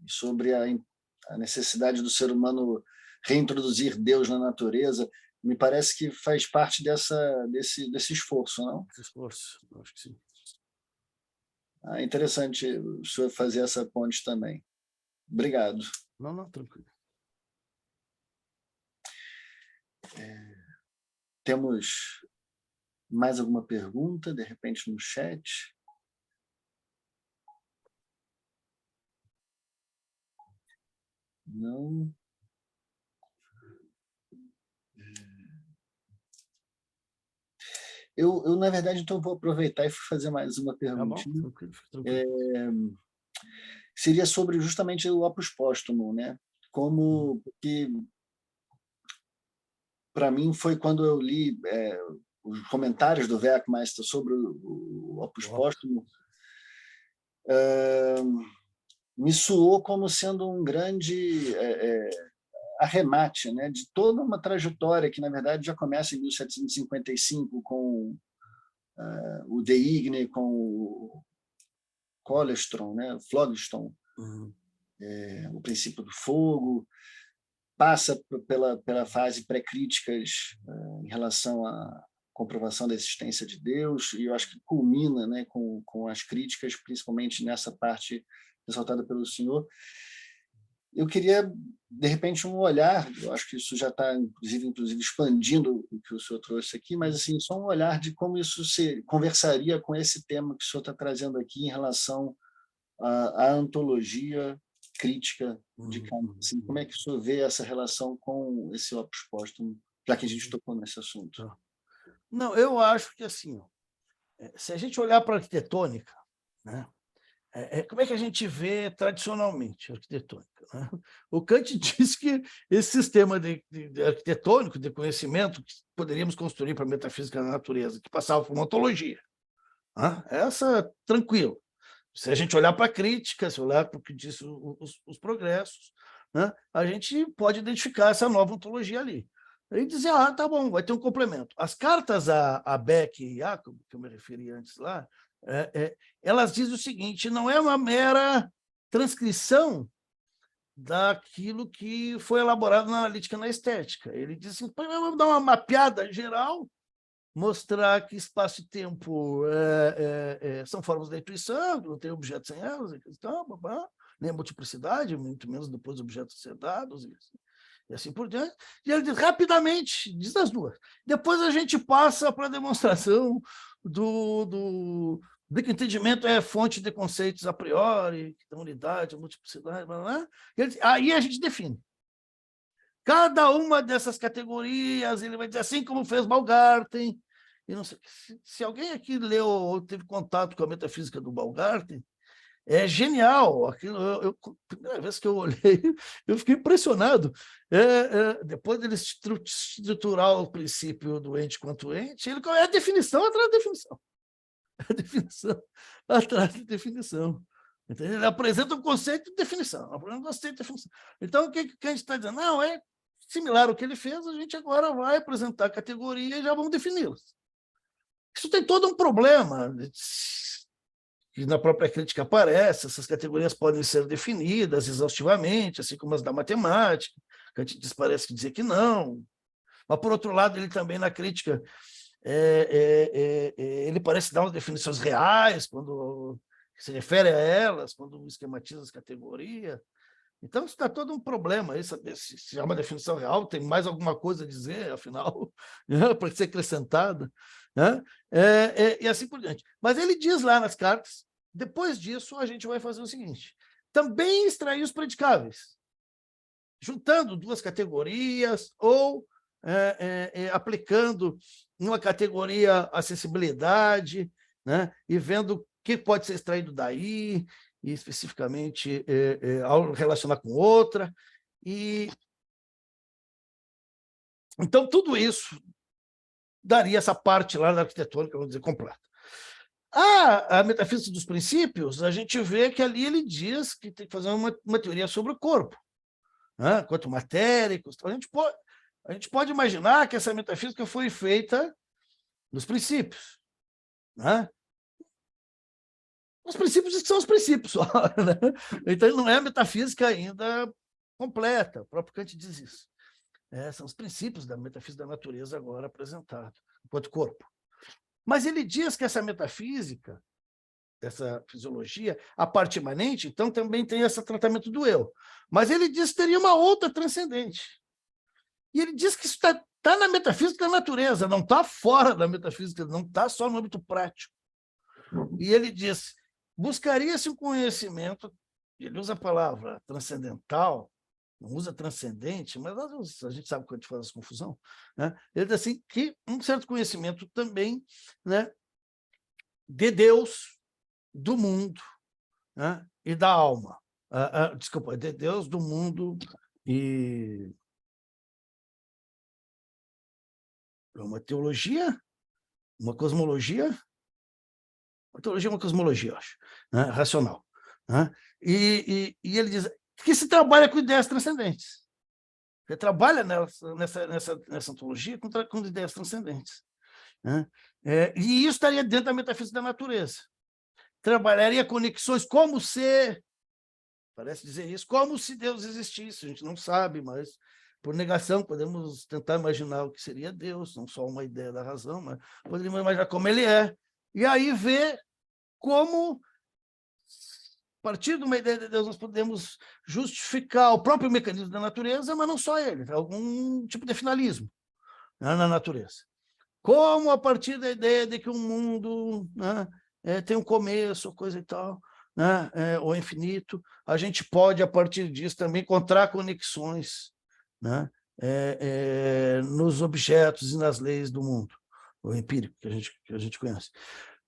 sobre a necessidade do ser humano reintroduzir Deus na natureza. Me parece que faz parte desse esforço, não? Esse esforço, acho que sim. Interessante o senhor fazer essa ponte também. Obrigado. Não, tranquilo. Temos mais alguma pergunta, de repente, no chat? Não. Eu na verdade, então, vou aproveitar e fazer mais uma perguntinha. Tá bom, tranquilo. Seria sobre justamente o Opus Póstumo, né? Porque, para mim, foi quando eu li os comentários do Werkmeister sobre o Opus Póstumo, me soou como sendo um grande arremate, né, de toda uma trajetória que, na verdade, já começa em 1755 com o De Igne, com o Colestron, né, Phlogiston, o princípio do fogo, passa pela fase pré-críticas em relação à comprovação da existência de Deus, e eu acho que culmina, né, com as críticas, principalmente nessa parte ressaltada pelo senhor. Eu queria, de repente, um olhar, eu acho que isso já está, inclusive expandindo o que o senhor trouxe aqui, mas assim, só um olhar de como isso se conversaria com esse tema que o senhor está trazendo aqui em relação à antologia crítica de Kant. Assim, como é que o senhor vê essa relação com esse Opus Póstumo, já que a gente tocou nesse assunto? Não, eu acho que, assim, se a gente olhar para a arquitetônica, né, como é que a gente vê tradicionalmente a arquitetônica, né? O Kant diz que esse sistema de arquitetônico, de conhecimento, que poderíamos construir para a metafísica da natureza, que passava por uma ontologia, né? Essa, tranquilo. Se a gente olhar para a crítica, se olhar para o que diz os progressos, né, a gente pode identificar essa nova ontologia ali. E dizer, tá bom, vai ter um complemento. As cartas a Beck e Jacob, que eu me referi antes lá, elas dizem o seguinte: não é uma mera transcrição daquilo que foi elaborado na analítica na estética. Ele diz assim, vamos dar uma mapeada geral, mostrar que espaço e tempo são formas da intuição, não tem objetos sem elas, nem a multiplicidade, muito menos depois dos objetos ser dados, e assim por diante. E ele diz, rapidamente, diz as duas. Depois a gente passa para a demonstração do que o entendimento é fonte de conceitos a priori, da unidade, multiplicidade, blá, blá. E ele diz, aí a gente define. Cada uma dessas categorias, ele vai dizer assim como fez Baumgarten. E não sei, se alguém aqui leu ou teve contato com a metafísica do Baumgarten, é genial. Aquilo, a primeira vez que eu olhei, eu fiquei impressionado. Depois dele estruturar o princípio do ente quanto ente, ele é a definição atrás da definição. É a definição atrás da definição. Então, ele apresenta um conceito de definição. Apresenta um conceito de definição. Então, o que a gente está dizendo? Não, é similar ao que ele fez, a gente agora vai apresentar a categoria e já vamos defini-las. Isso tem todo um problema, que na própria crítica aparece, essas categorias podem ser definidas exaustivamente, assim como as da matemática, que a gente parece dizer que não. Mas, por outro lado, ele também, na crítica, ele parece dar umas definições reais, quando se refere a elas, quando esquematiza as categorias. Então, isso está todo um problema aí, saber se é uma definição real, tem mais alguma coisa a dizer, afinal, né, para ser acrescentada, né? E assim por diante. Mas ele diz lá nas cartas, depois disso, a gente vai fazer o seguinte, também extrair os predicáveis, juntando duas categorias ou aplicando numa categoria acessibilidade, né, e vendo o que pode ser extraído daí, e especificamente ao relacionar com outra. Então, tudo isso daria essa parte lá da arquitetônica, vamos dizer, completa. A metafísica dos princípios, a gente vê que ali ele diz que tem que fazer uma teoria sobre o corpo, né? Quanto matéria, a gente pode imaginar que essa metafísica foi feita nos princípios, né? Os princípios são os princípios só, né? Então, não é a metafísica ainda completa, o próprio Kant diz isso. São os princípios da metafísica da natureza agora apresentados, enquanto corpo. Mas ele diz que essa metafísica, essa fisiologia, a parte imanente, então também tem esse tratamento do eu. Mas ele diz que teria uma outra transcendente. E ele diz que isso está na metafísica da natureza, não está fora da metafísica, não está só no âmbito prático. E ele diz, buscaria-se um conhecimento, ele usa a palavra transcendental, não usa transcendente, mas a gente sabe que a gente faz essa confusão, né? Ele diz assim, que um certo conhecimento também, né, de Deus, do mundo, né, e da alma. Desculpa, de Deus, do mundo e... É uma teologia uma cosmologia, a teologia é uma cosmologia, eu acho, né? Racional. Né? E ele diz que se trabalha com ideias transcendentes. Você trabalha nessa ontologia com ideias transcendentes. Né? E isso estaria dentro da metafísica da natureza. Trabalharia conexões como se, parece dizer isso, como se Deus existisse. A gente não sabe, mas por negação podemos tentar imaginar o que seria Deus, não só uma ideia da razão, mas poderíamos imaginar como ele é. E aí ver como, a partir de uma ideia de Deus, nós podemos justificar o próprio mecanismo da natureza, mas não só ele, algum tipo de finalismo, né, na natureza. Como, a partir da ideia de que o mundo, né, tem um começo, coisa e tal, né, ou infinito, a gente pode, a partir disso, também encontrar conexões, né, nos objetos e nas leis do mundo, o empírico que a gente conhece.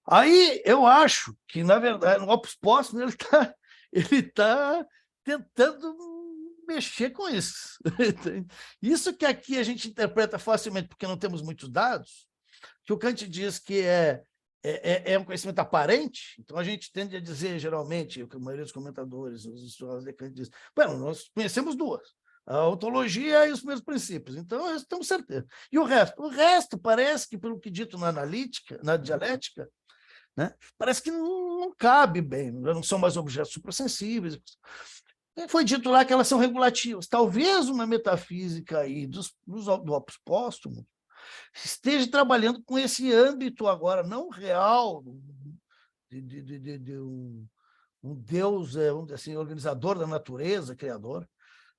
Aí eu acho que, na verdade, no Opus Posthumus ele tá tentando mexer com isso. Isso que aqui a gente interpreta facilmente, porque não temos muitos dados, que o Kant diz que é um conhecimento aparente, então a gente tende a dizer, geralmente, o que a maioria dos comentadores, os estudiosos de Kant dizem, bueno, nós conhecemos duas, a ontologia e os mesmos princípios, então nós temos certeza. E o resto? O resto parece que, pelo que dito na analítica, na dialética, né, parece que não cabe bem, não são mais objetos suprassensíveis. Foi dito lá que elas são regulativas. Talvez uma metafísica aí do Opus Posthumus esteja trabalhando com esse âmbito agora, não real, de um Deus, vamos dizer assim, organizador da natureza, criador,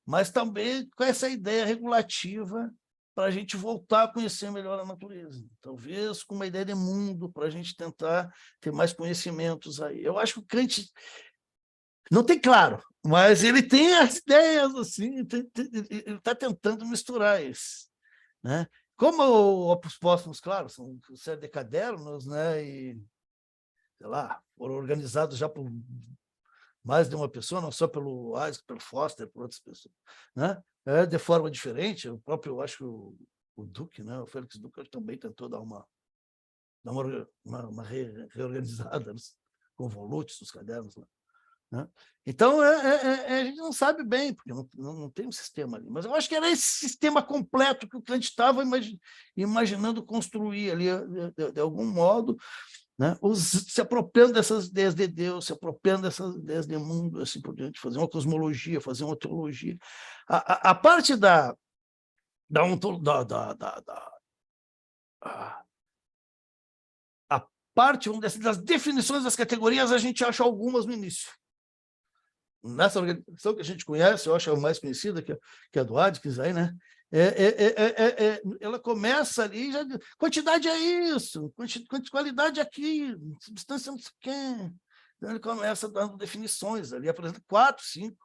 mas também com essa ideia regulativa para a gente voltar a conhecer melhor a natureza. Talvez com uma ideia de mundo, para a gente tentar ter mais conhecimentos aí. Eu acho que o Kant não tem claro, mas ele tem as ideias, assim, ele está tentando misturar isso. Né? Como o Opus Posthumus, claro, são série de cadernos, né? E, sei lá, foram organizados já por mais de uma pessoa, não só pelo Isaac, pelo Foster, por outras pessoas, né? De forma diferente. O próprio, eu acho, o Duque, né? O Félix Duque também tentou dar uma reorganizada nos convolutos dos cadernos lá. Né? Então, a gente não sabe bem, porque não tem um sistema ali. Mas eu acho que era esse sistema completo que o Kant estava imaginando construir ali, de algum modo, né? Se apropriando dessas ideias de Deus, se apropriando dessas ideias de mundo, assim por diante, fazer uma cosmologia, fazer uma teologia. A parte a parte, vamos dizer, das definições das categorias, a gente acha algumas no início. Nessa organização que a gente conhece, eu acho a mais conhecida, que é a do Adkins, aí, né? Ela começa ali, já, quantidade é isso, qualidade é aquilo, substância não sei o quê. Então, ele começa dando definições ali, apresenta 4, 5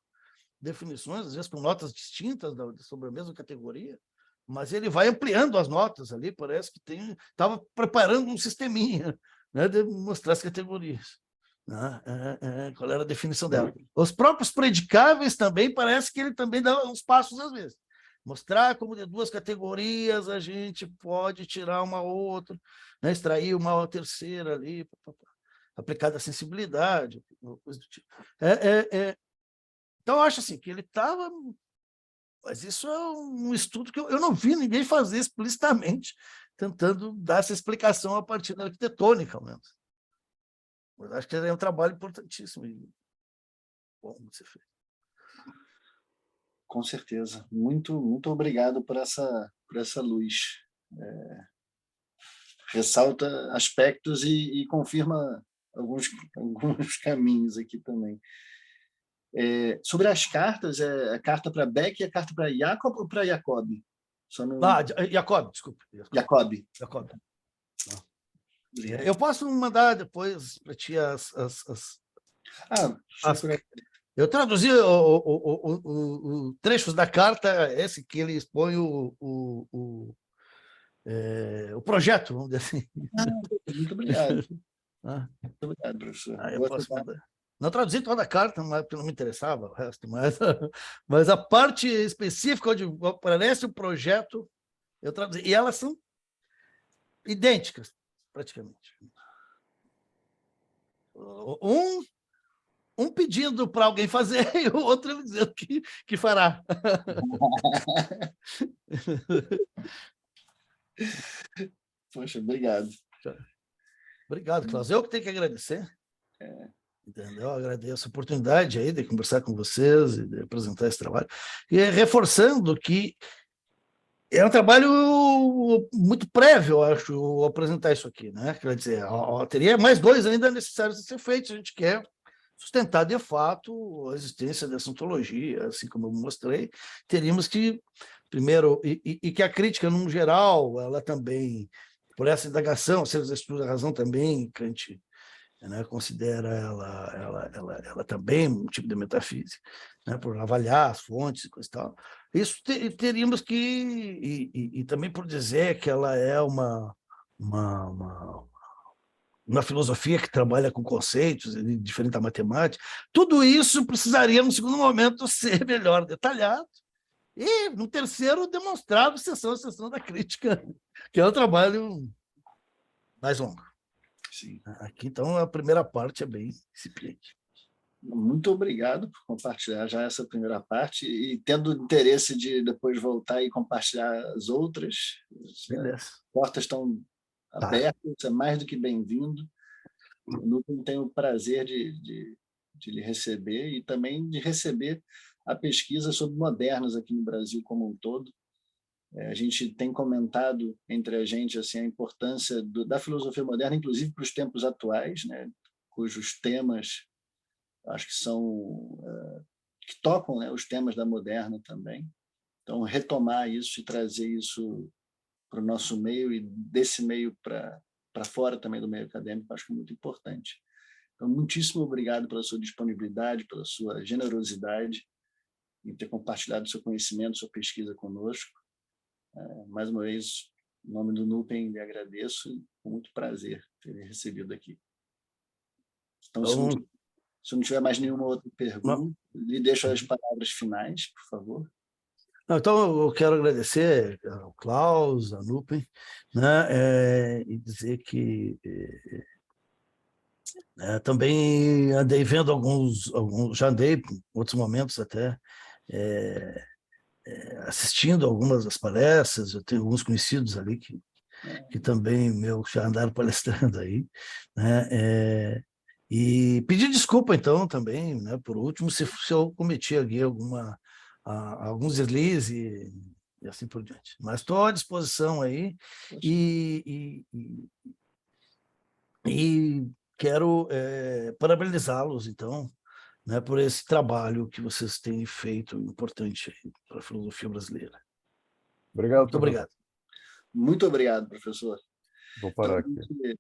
definições, às vezes com notas distintas sobre a mesma categoria, mas ele vai ampliando as notas ali, parece que estava preparando um sisteminha, né, de mostrar as categorias. Qual era a definição dela? Os próprios predicáveis também, parece que ele também dá uns passos às vezes. Mostrar como de 2 categorias a gente pode tirar uma outra, né, extrair uma terceira ali, aplicada à sensibilidade, coisa do tipo. Então, eu acho assim, que ele estava... Mas isso é um estudo que eu não vi ninguém fazer explicitamente, tentando dar essa explicação a partir da arquitetônica, ao menos. Mas acho que é um trabalho importantíssimo e bom de ser feito. Com certeza. Muito, muito obrigado por essa luz. Ressalta aspectos e confirma alguns caminhos aqui também. Sobre as cartas, a carta para Beck e a carta para Jacob ou para Jacob? Jacob, desculpa. Jacob. Eu posso mandar depois para ti eu traduzi o trechos da carta, esse que ele expõe o projeto, vamos dizer assim. Muito obrigado. Muito obrigado, professor. Eu posso mandar. Não traduzi toda a carta, porque não me interessava o resto, mas a parte específica onde aparece o projeto, eu traduzi. E elas são idênticas. praticamente. Um pedindo para alguém fazer e o outro dizendo que fará. Poxa, obrigado. Obrigado, Klaus. Eu que tenho que agradecer. Entendeu? Eu agradeço a oportunidade aí de conversar com vocês e de apresentar esse trabalho. E reforçando que é um trabalho muito prévio, eu acho, apresentar isso aqui, né? Quer dizer, teria mais 2 ainda necessários de ser feitos. A gente quer sustentar de fato a existência dessa ontologia, assim como eu mostrei. Teríamos que, primeiro, e que a crítica, no geral, ela também, por essa indagação, seus estudos da razão também, Kant, né, considera ela também um tipo de metafísica, né, por avaliar as fontes e coisa e tal. Isso teríamos que, e também por dizer que ela é uma filosofia que trabalha com conceitos diferente da matemática, tudo isso precisaria, no segundo momento, ser melhor detalhado, e, no terceiro, demonstrado sessão a sessão da crítica, que é um trabalho mais longo. Sim. Aqui, então, a primeira parte é bem incipiente. Muito obrigado por compartilhar já essa primeira parte e tendo interesse de depois voltar e compartilhar as outras. Beleza. As portas estão abertas, é mais do que bem-vindo. Eu nunca tenho o prazer de lhe receber e também de receber a pesquisa sobre modernos aqui no Brasil como um todo. A gente tem comentado entre a gente assim, a importância da filosofia moderna, inclusive para os tempos atuais, né, cujos temas acho que são que tocam, né, os temas da moderna também. Então, retomar isso e trazer isso para o nosso meio e desse meio para fora também do meio acadêmico, acho que é muito importante. Então, muitíssimo obrigado pela sua disponibilidade, pela sua generosidade em ter compartilhado seu conhecimento, sua pesquisa conosco. Mais uma vez, em nome do NUPEM, lhe agradeço e com muito prazer ter recebido aqui. Então, se não tiver mais nenhuma outra pergunta, lhe deixo as palavras finais, por favor. Então, eu quero agradecer ao Klaus, à NUPEM, né, e dizer que também andei vendo já andei em outros momentos até, assistindo algumas das palestras. Eu tenho alguns conhecidos ali que também já andaram palestrando aí, né? E pedir desculpa, então, também, né, por último, se eu cometi aqui alguns deslizes e assim por diante. Mas estou à disposição aí e quero parabenizá-los, então, né, por esse trabalho que vocês têm feito importante para a filosofia brasileira. Obrigado. Muito obrigado. Muito obrigado, professor. Vou parar então, aqui.